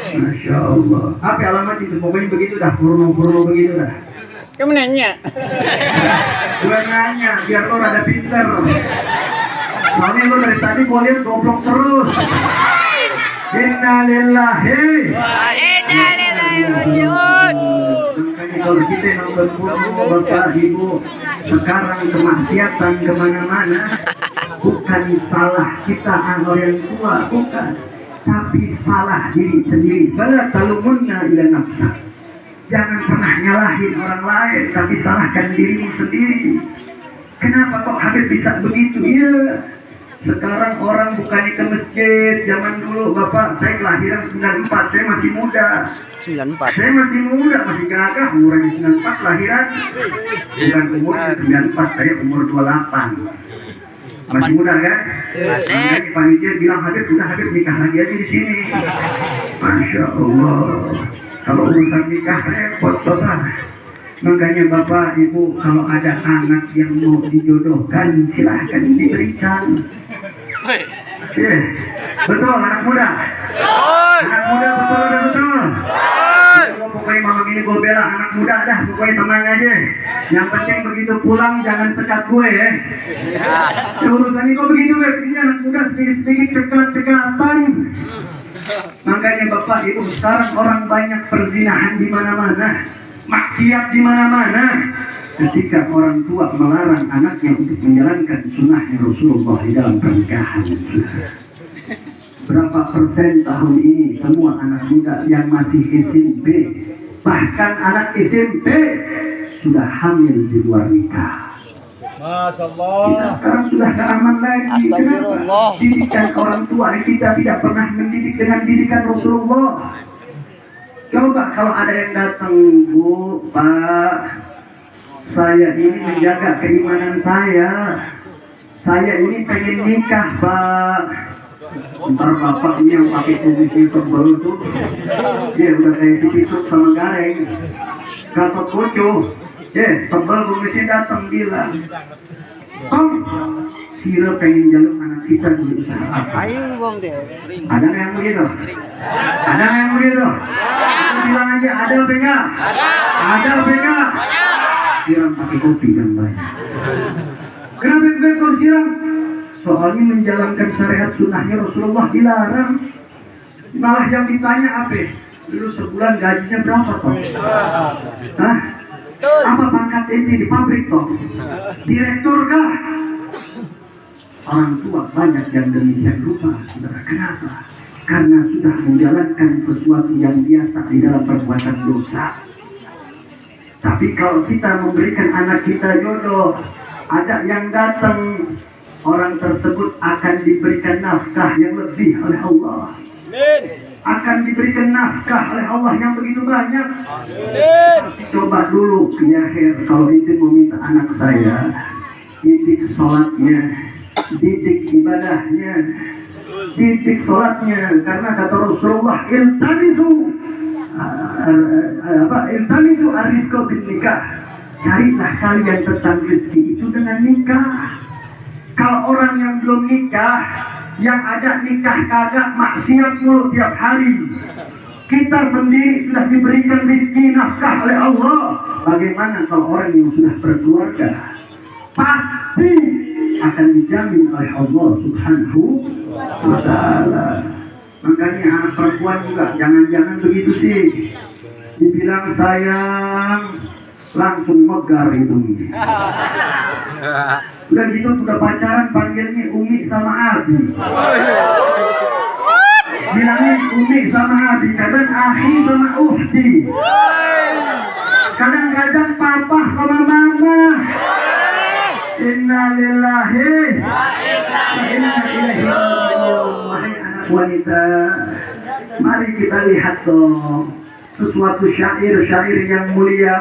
[SPEAKER 1] Masya Allah. Apa alamat itu? Pokoknya begitu dah. Purno begitu dah.
[SPEAKER 3] Kamu nanya.
[SPEAKER 1] Gue nanya biar lo rada pinter. Soalnya lo dari tadi gue lihat goblok terus. Innalillahi. Makanya kalau kita nonton porno Bapak Ibu sekarang kemaksiatan kemana-mana bukan salah kita orang tua, bukan, tapi salah diri sendiri. Fala talumunna ila nafsa. Jangan pernah nyalahin orang lain, tapi salahkan dirimu sendiri. Kenapa kok Habib bisa begitu? Iya. Sekarang orang bukannya ke masjid. Zaman dulu Bapak, saya kelahiran 94, saya masih muda.
[SPEAKER 2] 94.
[SPEAKER 1] Saya masih muda, masih gagah, umurnya 94 lahiran. Bukan umurnya 94, saya umur 28. Masih muda kan?
[SPEAKER 2] Masih.
[SPEAKER 1] Makanya panitia bilang Habib, udah Habib nikah lagi aja di sini. Masya Allah. Kalau urusan nikah repot Bapak. Makanya Bapak Ibu kalau ada anak yang mau dijodohkan silahkan diberikan. Betul anak muda. Anak muda betul. Kalau pokoknya malam ini gue bela anak muda dah, pokoknya tenang aja. Yang penting begitu pulang jangan sekat gue ya. Urusannya kok begitu ya, ini anak muda sedikit cekat-cekatan. Makanya Bapak Ibu sekarang orang banyak perzinahan di mana-mana, maksiat di mana-mana. Ketika orang tua melarang anaknya untuk menjalankan sunnahnya Rasulullah di dalam pernikahan. Berapa persen tahun ini semua anak muda yang masih SMP, bahkan anak SMP sudah hamil di luar nikah.
[SPEAKER 3] Masya
[SPEAKER 1] Kita
[SPEAKER 3] Allah.
[SPEAKER 1] sekarang sudah gak aman lagi.
[SPEAKER 2] Astagfirullah.
[SPEAKER 1] Kenapa? Didikan orang tua kita tidak pernah mendidik dengan didikan Rasulullah. Coba kalau ada yang datang, Bu, Pak, saya ini menjaga keimanan saya. Saya ini pengen nikah, Pak. Ntar bapak ini yang pakai kumisnya tebal tuh, dia udah kayak si pituk sama gareng, gatot koco, tebal kumisnya datang bilang, Tom, Sira pengen jalur anak kita di usaha apa?
[SPEAKER 2] Ayo bang deh.
[SPEAKER 1] Ada nggak yang begitu? Ada nggak yang begitu? Aku bilang aja ada apa enggak? Ada apa enggak? Siram pakai kopi yang banyak. Kenapa kau siram? Soalnya menjalankan syariat sunnahnya Rasulullah dilarang. Malah yang ditanya apa? Dulu sebulan gajinya berapa toh? Hah? Apa pangkat ente di pabrik toh? Direktur kah? Orang tua banyak yang demikian rupa, saudara. Kenapa? Karena sudah menjalankan sesuatu yang biasa di dalam perbuatan dosa. Tapi kalau kita memberikan anak kita jodoh, ada yang datang, orang tersebut akan diberikan nafkah yang lebih oleh Allah. Akan diberikan nafkah oleh Allah yang begitu banyak. Coba dulu di akhir, kalau itu meminta anak saya, didik sholatnya, didik ibadahnya, didik sholatnya. Karena kata Rasulullah, iltamisu arizqa bin nikah. Carilah kalian tentang rezeki itu dengan nikah. Kalau orang yang belum nikah, yang ada nikah kagak, maksiat mulu tiap hari. Kita sendiri sudah diberikan rezeki nafkah oleh Allah. Bagaimana kalau orang yang sudah berkeluarga? Pasti akan dijamin oleh Allah Subhanahu wa ta'ala. Makanya anak perempuan juga jangan-jangan begitu sih. Dibilang sayang, langsung megar hidungnya. Udah gitu udah pacaran panggilnya Umi sama Abi. Bilangnya Umi sama Abi, kadang Akhi sama Uhdi. Kadang-kadang Papa sama Mama. Innalillahi wa inna ilaihi raji'un. Wahai anak wanita, mari kita lihat dong sesuatu syair-syair yang mulia.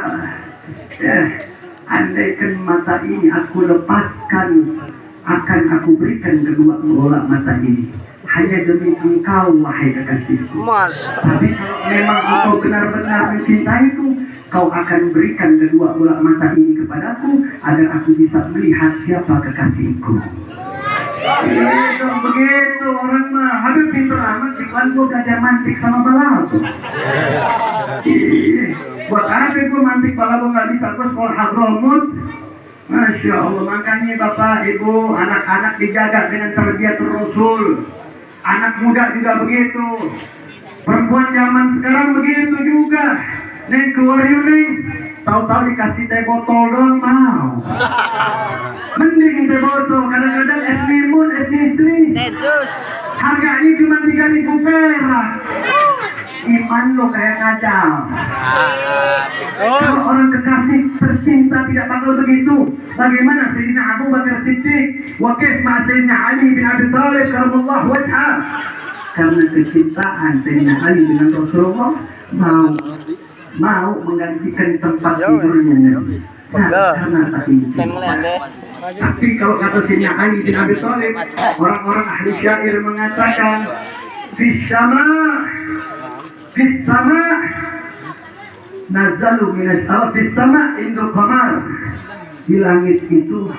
[SPEAKER 1] Andaikan mata ini aku lepaskan, akan aku berikan kedua bola mata ini. hanya demi engkau wahai kekasihku.
[SPEAKER 2] Mas.
[SPEAKER 1] Tapi kalau memang engkau benar-benar mencintaiku, kau akan berikan kedua bola mata ini kepadaku agar aku bisa melihat siapa kekasihku. Begitu orang mah, habis pintar amat iklan gua belajar mantik sama balap. Buat apa gua mantik balap gua nggak bisa, gua sekolah Hadramut. Masya Allah, makanya bapak ibu anak-anak dijaga dengan terbiatur Rasul. Anak muda juga begitu, perempuan zaman sekarang begitu juga. Neng keluar yuk neng, tahu-tahu dikasih teh botol doang mau. Mending teh botol, kadang-kadang es limun, es istri.
[SPEAKER 2] Jus.
[SPEAKER 1] Harganya cuma 3.000 perak. Iman lo kayak ngajal. Kalau orang kekasih tercinta tidak bakal begitu. Bagaimana Sayyidina Abu Bakar Siddiq, wa kif ma Sayyidina Ali bin Abi Thalib karamallahu wajhah. Karena kecintaan Sayyidina Ali dengan Rasulullah mau menggantikan tempat tidurnya Nabi. Nah, karena saking cinta. Tapi kalau kata Sayyidina Ali bin Abi Thalib, orang-orang ahli syair mengatakan fis sama nazalu minas fis sama indul qamar. Di langit itu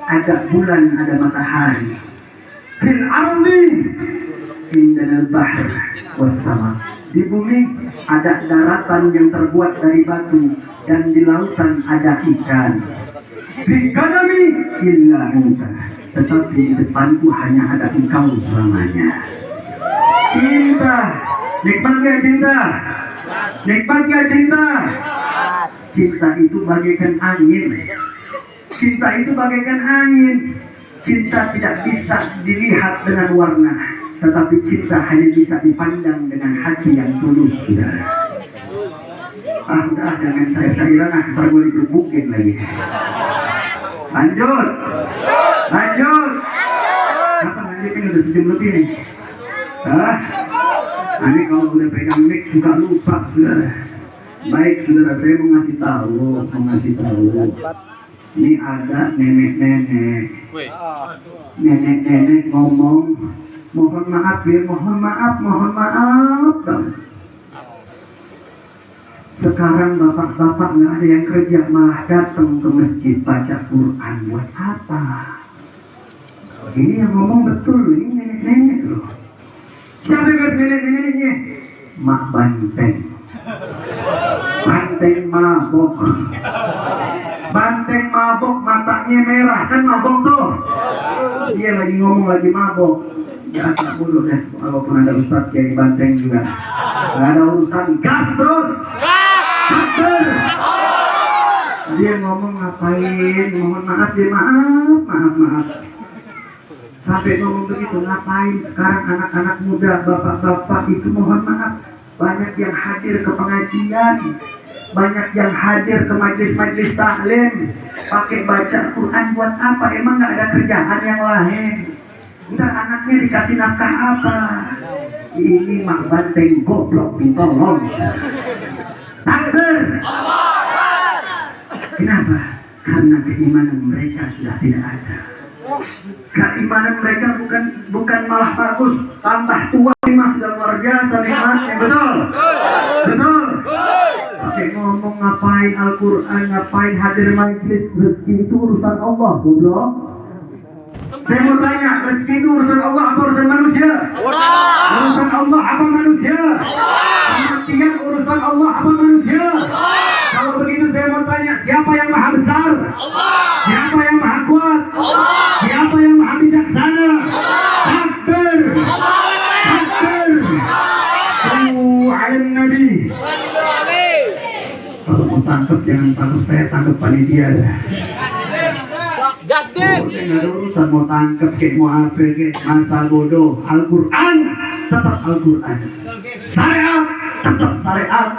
[SPEAKER 1] ada bulan, ada matahari. Fil ardi indal bahr was sama. Di bumi ada daratan yang terbuat dari batu dan di lautan ada ikan. Fi qadami illa anta. Tetapi di depanku hanya ada engkau selamanya. Cinta, nikmat gak cinta? Nikmat gak cinta? Cinta itu bagaikan angin. Cinta itu bagaikan angin. Cinta tidak bisa dilihat dengan warna, tetapi cinta hanya bisa dipandang dengan hati yang tulus. Udah jangan saya-sayuran, ntar gue digebukin lagi. Lanjut. Kapan lanjutin, udah sejam lebih nih. Ini kalau udah pegang mic suka lupa, saudara. Baik saudara, saya mau ngasih tahu. Ini ada nenek ngomong, mohon maaf ya, mohon maaf banget. Sekarang bapak-bapak nggak ada yang kerja, malah datang ke masjid baca Quran. Buat apa? Ini yang ngomong betul, ini nenek-nenek loh. Siapa yang nenek-neneknya? Mak Banteng mabok, matanya merah, kan mabok tuh. Dia lagi ngomong lagi mabok. Biasa mulu deh, walaupun ada Ustadz Kiai Banteng juga. Gak ada urusan, gas terus. Dia ngomong ngapain? Mohon maaf dia, maaf. Sampai ngomong begitu, ngapain sekarang anak-anak muda, bapak-bapak itu mohon maaf. Banyak yang hadir ke pengajian, banyak yang hadir ke majlis-majlis taklim, pakai baca Quran buat apa? Emang nggak ada kerjaan yang lain? Ntar anaknya dikasih nafkah apa? Ini Mak Banteng goblok ditolong. Takbir. Kenapa? Karena keimanan mereka sudah tidak ada. Keimanan mereka bukan malah bagus, tambah tua mah sudah luar biasa nikmatnya. Betul. Oke, ngomong ngapain Al-Quran, ngapain hadir majlis, rezeki itu urusan Allah, goblok. Saya mau tanya, rezeki itu urusan Allah apa urusan manusia? Urusan Allah apa manusia? Kematian urusan Allah apa manusia? Kalau begitu saya mau tanya, siapa yang maha besar? Siapa yang maha kuat? Siapa yang maha bijaksana? Takbir. Ala Nabi. Kalau mau tangkap jangan tangkap saya, tangkap panitia dah. Nggak ada urusan mau tangkap kayak mau apa kayak masa bodoh. Al-Quran tetap Al-Quran, syariat tetap syariat.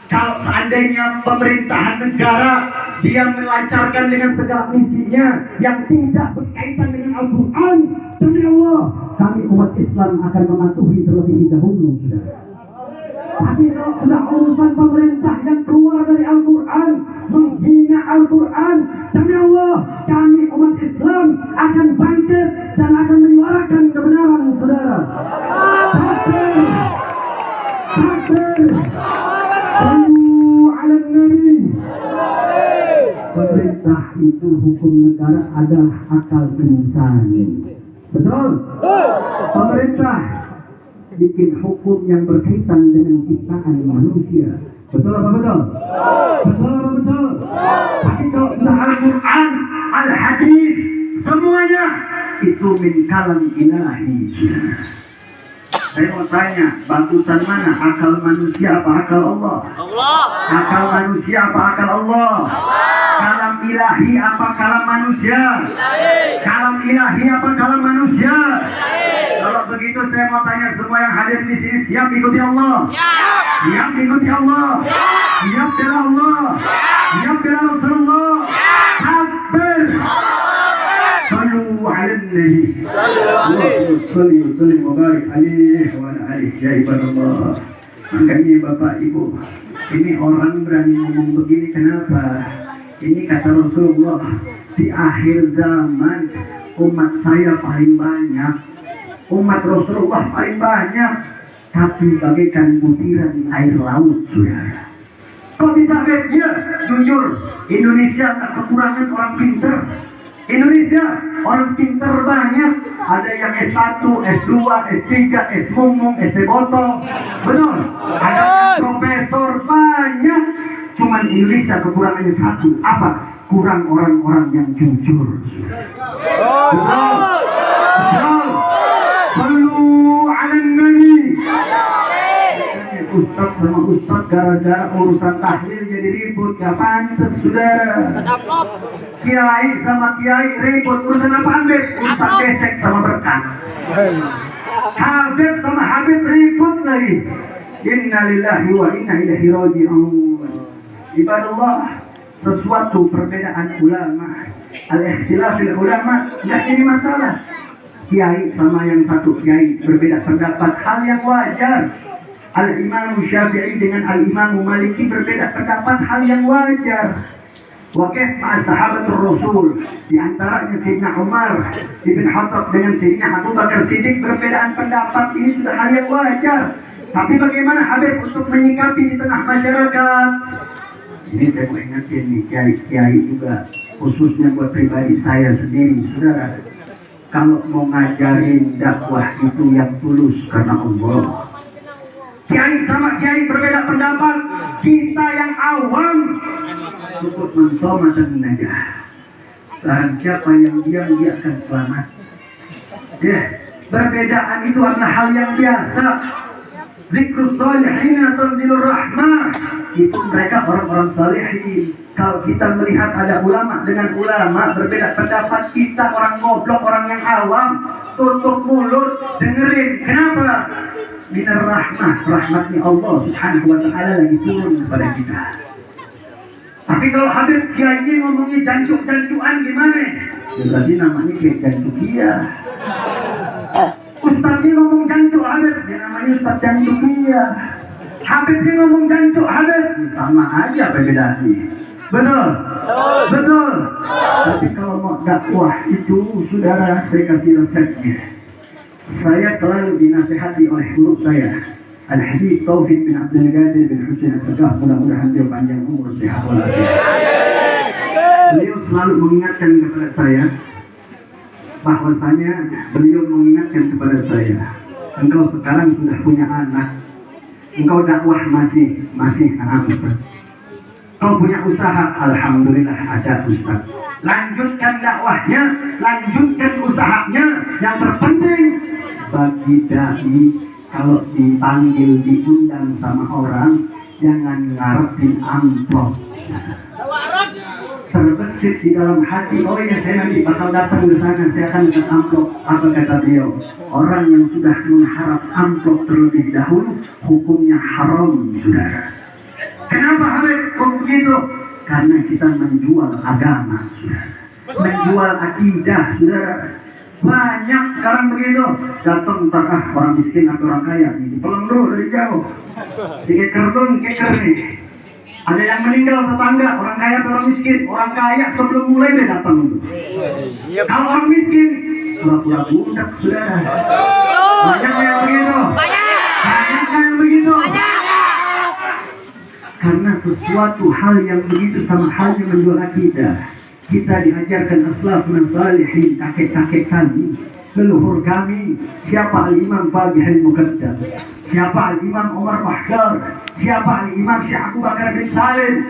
[SPEAKER 1] Kalau seandainya pemerintahan negara dia melancarkan dengan segala misinya yang tidak berkaitan dengan Al-Quran, demi Allah kami umat Islam akan mematuhi terlebih dahulu. Tapi kalau sudah urusan pemerintah yang keluar dari Al-Quran, menghina Al-Quran, demi Allah kami umat Islam akan bangkit dan akan menyuarakan kebenaran, saudara. pemerintah itu hukum negara adalah akal insani. Betul? Pemerintah bikin hukum yang berkaitan dengan ciptaan manusia. Betul apa betul? Betul apa betul? Tapi kalau sudah Al-Quran, Al-Hadis, semuanya itu min kalam ilahi. Saya mau tanya, bagusan mana? Akal manusia apa akal Allah? Akal manusia apa akal Allah? Kalam ilahi apa kalam manusia? Kalam ilahi apa kalam manusia? Kalau begitu saya mau tanya semua yang hadir di sini, siap ikuti Allah? Siap ikuti Allah? Siap bela Allah? Siap bela Rasulullah? Takbir! Sallu ala Nabi. Sallu alaihi wa barik alaihi wa ala alihi ya ibadallah. Makanya Bapak Ibu, ini orang berani ngomong begini kenapa? Ini kata Rasulullah, di akhir zaman umat saya paling banyak, umat Rasulullah paling banyak, tapi bagaikan butiran air laut, saudara. Kok bisa ya? Jujur, Indonesia tak kekurangan orang pinter. Indonesia orang pinter banyak, ada yang S1, S2, S3, S-mumung, S-botol, betul. Ada yang profesor banyak, cuman Indonesia kekurangannya satu, apa? Kurang orang-orang yang jujur. Betul, betul. Sallu ala Nabi. Ustaz sama Ustaz gara-gara urusan tahlil jadi ribut, gak pantas saudara. Kiai sama Kiai ribut urusan apa Habib? Urusan besek sama berkah. Habib sama Habib ribut lagi. Inna lillahi wa inna ilaihi raji'un. Ibadallah, sesuatu perbedaan ulama, al-ikhtilafil ulama, nah ini masalah. Kiai sama yang satu kiai berbeda pendapat, hal yang wajar. Al-Imam Syafi'i dengan Al-Imam Maliki berbeda pendapat, hal yang wajar. Wakil sahabatul Rasul, di antaranya Sayyidina Umar Ibn Khattab dengan Sayyidina Abu Bakar Siddiq berbedaan pendapat, ini sudah hal yang wajar. Tapi bagaimana Habib untuk menyikapi di tengah masyarakat? Ini saya mau ingatin nih kiai-kiai juga, khususnya buat pribadi saya sendiri, saudara. Kalau mau ngajarin dakwah itu yang tulus karena Allah. Kiai sama kiai berbeda pendapat, kita yang awam sukut mensoma dan najah. Dan siapa yang diam dia akan selamat. Ya, perbedaan itu adalah hal yang biasa. Zikrus salihina tanzilur rahmah, itu mereka orang-orang salihin. Kalau kita melihat ada ulama dengan ulama berbeda pendapat, kita orang goblok, orang yang awam, tutup mulut, dengerin. Kenapa? Minar rahmah, rahmatnya Allah subhanahu wa ta'ala lagi turun kepada kita. Tapi kalau Habib Kiai ini ngomongnya jancuk-jancuan gimana? Ya tadi namanya kayak jancukia. Ustaz ini ngomong jancuk Habib, ya namanya Ustaz jancukia. Habib ini ngomong jancuk Habib, sama aja perbedaannya. Betul? Betul. Tapi kalau mau dakwah itu, saudara, saya kasih resepnya. Saya selalu dinasihati oleh guru saya, Al-Habib Taufik bin Abdul Qadir bin Husain As-Sagaf, mudah-mudahan dia panjang umur, sehat walafiat. Beliau selalu mengingatkan kepada saya, bahwasanya beliau mengingatkan kepada saya, engkau sekarang sudah punya anak, engkau dakwah masih anak Ustaz. Kau punya usaha, alhamdulillah ada Ustaz. Lanjutkan dakwahnya, lanjutkan usahanya. Yang terpenting bagi dai, kalau dipanggil diundang sama orang, jangan ngarepin amplop. Terbesit di dalam hati, oh ya saya nanti bakal datang ke sana, saya akan dapat amplop. Apa kata beliau? Orang yang sudah mengharap amplop terlebih dahulu, hukumnya haram, saudara. Kenapa Habib kok begitu? Karena kita menjual agama, saudara. Menjual akidah, saudara. Banyak sekarang begitu. Datang entar orang miskin atau orang kaya, dipeleng dulu dari jauh. Dikeker nih. Ada yang meninggal tetangga, orang kaya atau orang miskin. Orang kaya sebelum mulai dia datang dulu. Kalau orang miskin, pura-pura budak, saudara. Banyak yang begitu. Banyak yang begitu. Karena sesuatu hal yang begitu sama halnya menjual akidah. Kita diajarkan aslafun salihin, kakek-kakek kami, leluhur kami. Siapa Al-Imam Faqih Al-Muqaddam, siapa Al-Imam Umar Bahdar, siapa Al-Imam Syekh Abu Bakar bin Salim.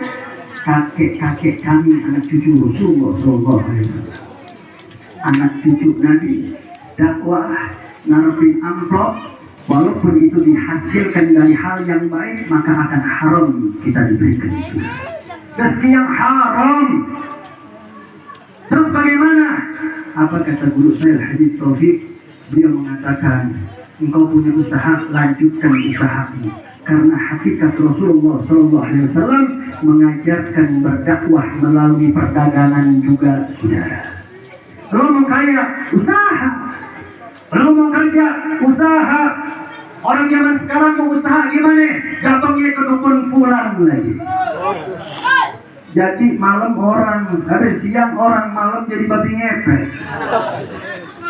[SPEAKER 1] Kakek-kakek kami, anak cucu Rasulullah SAW, anak cucu Nabi. Dakwah ngarepin amplop, walaupun itu dihasilkan dari hal yang baik, maka akan haram kita diberikan. Rezeki yang haram. Terus bagaimana? Apa kata guru saya Habib Taufik? Beliau mengatakan, engkau punya usaha, lanjutkan usahamu. Karena hakikat Rasulullah SAW mengajarkan berdakwah melalui perdagangan juga, saudara. Kalau mau kaya, usaha. Kalau mau kerja, usaha. Orang zaman sekarang mau usaha gimana? Datangnya ke dukun fulan lagi. Jadi malam orang, hari siang orang, malam jadi babi ngepet.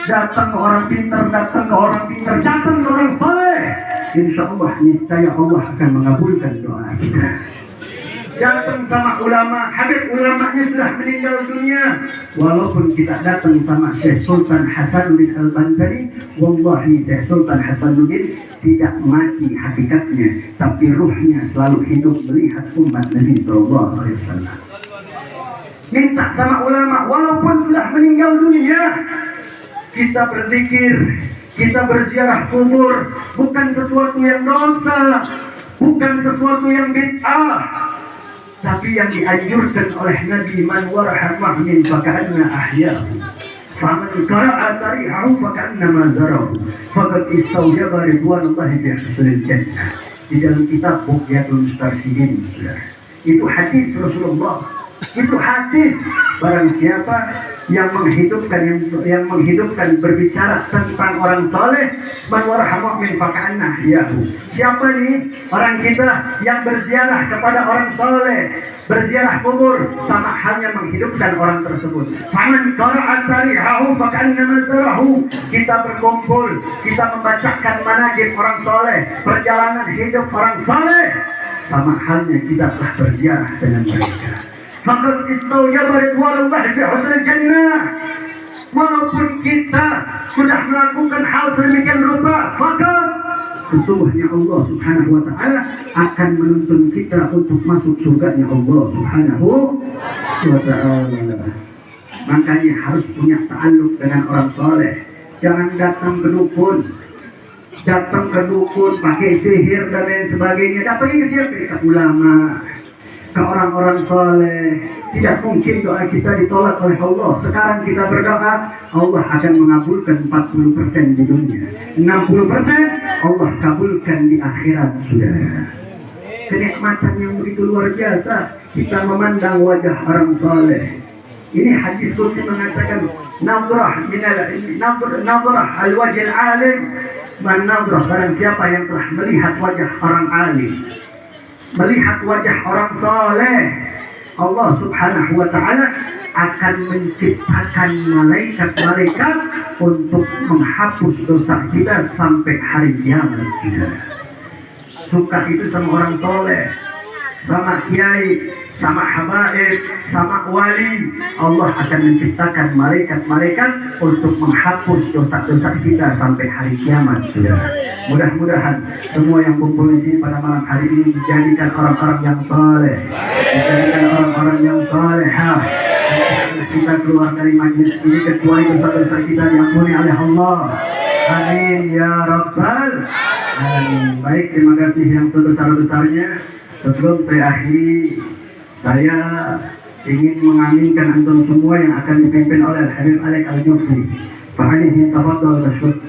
[SPEAKER 1] Datang ke orang pintar, datang ke orang pintar, datang ke orang saleh. Insya Allah, niscaya Allah akan mengabulkan doa kita. Datang sama ulama, habib ulamanya sudah meninggal dunia. Walaupun kita datang sama Syekh Sultan Hasanuddin Al-Bantani, wallahi Syekh Sultan Hasanuddin tidak mati hakikatnya, tapi ruhnya selalu hidup melihat umat Nabi SAW. Minta sama ulama, walaupun sudah meninggal dunia, kita berzikir, kita berziarah kubur, bukan sesuatu yang dosa, bukan sesuatu yang bid'ah, tapi yang dianjurkan oleh Nabi, man waraha mu'min faka'anna ahyahu, faman qara'a tarihahu faka'anna zarahu, faqad istawjaba ridwanallahi fi husnil jannah. Di dalam kitab Bughyatul Mustarsyidin, saudara. Itu hadis Rasulullah. Itu hadis. Barang siapa yang menghidupkan berbicara tentang orang soleh, man waraha mu'min faka'anna ahyahu. Siapa nih orang kita yang berziarah kepada orang soleh, berziarah kubur, sama halnya menghidupkan orang tersebut. Faman qara'a tarihahu faka'anna mazarahu. Kita berkumpul, kita membacakan manaqib orang soleh, perjalanan hidup orang soleh, sama halnya kita telah berziarah dengan mereka. Faqad istawjaba ridwanullahi fi husnil jannah. Walaupun kita sudah melakukan hal sedemikian rupa, faqad, sesungguhnya Allah Subhanahu wa ta'ala akan menuntun kita untuk masuk surganya Allah Subhanahu wa ta'ala. Makanya harus punya ta'alluq dengan orang soleh. Jangan datang ke dukun, pakai sihir dan lain sebagainya. Datangnya ke siapa? Ke ulama, ke orang-orang soleh. Tidak mungkin doa kita ditolak oleh Allah. Sekarang kita berdoa, Allah akan mengabulkan 40% di dunia, 60% Allah kabulkan di akhirat, saudara. Kenikmatan yang begitu luar biasa kita memandang wajah orang soleh. Ini hadis qudsi mengatakan, nadrah al-wajhil alim man nadrah, barang siapa yang telah melihat wajah orang alim, melihat wajah orang soleh, Allah Subhanahu wa ta'ala akan menciptakan malaikat-malaikat untuk menghapus dosa kita sampai hari kiamat. Suka itu sama orang soleh, sama kiai, sama habaib, sama wali, Allah akan menciptakan malaikat-malaikat untuk menghapus dosa-dosa kita sampai hari kiamat, saudara. Mudah-mudahan semua yang kumpul di sini pada malam hari ini dijadikan orang-orang yang soleh, dijadikan orang-orang yang solehah. Kita keluar dari majlis ini kecuali dosa-dosa kita diampuni oleh Allah. Amin ya rabbal alamin. Baik, terima kasih yang sebesar-besarnya. Sebelum saya akhiri, saya ingin mengaminkan antum semua yang akan dipimpin oleh Habib Alek Al-Jufri. Fa'alihi tafadhal mashkur.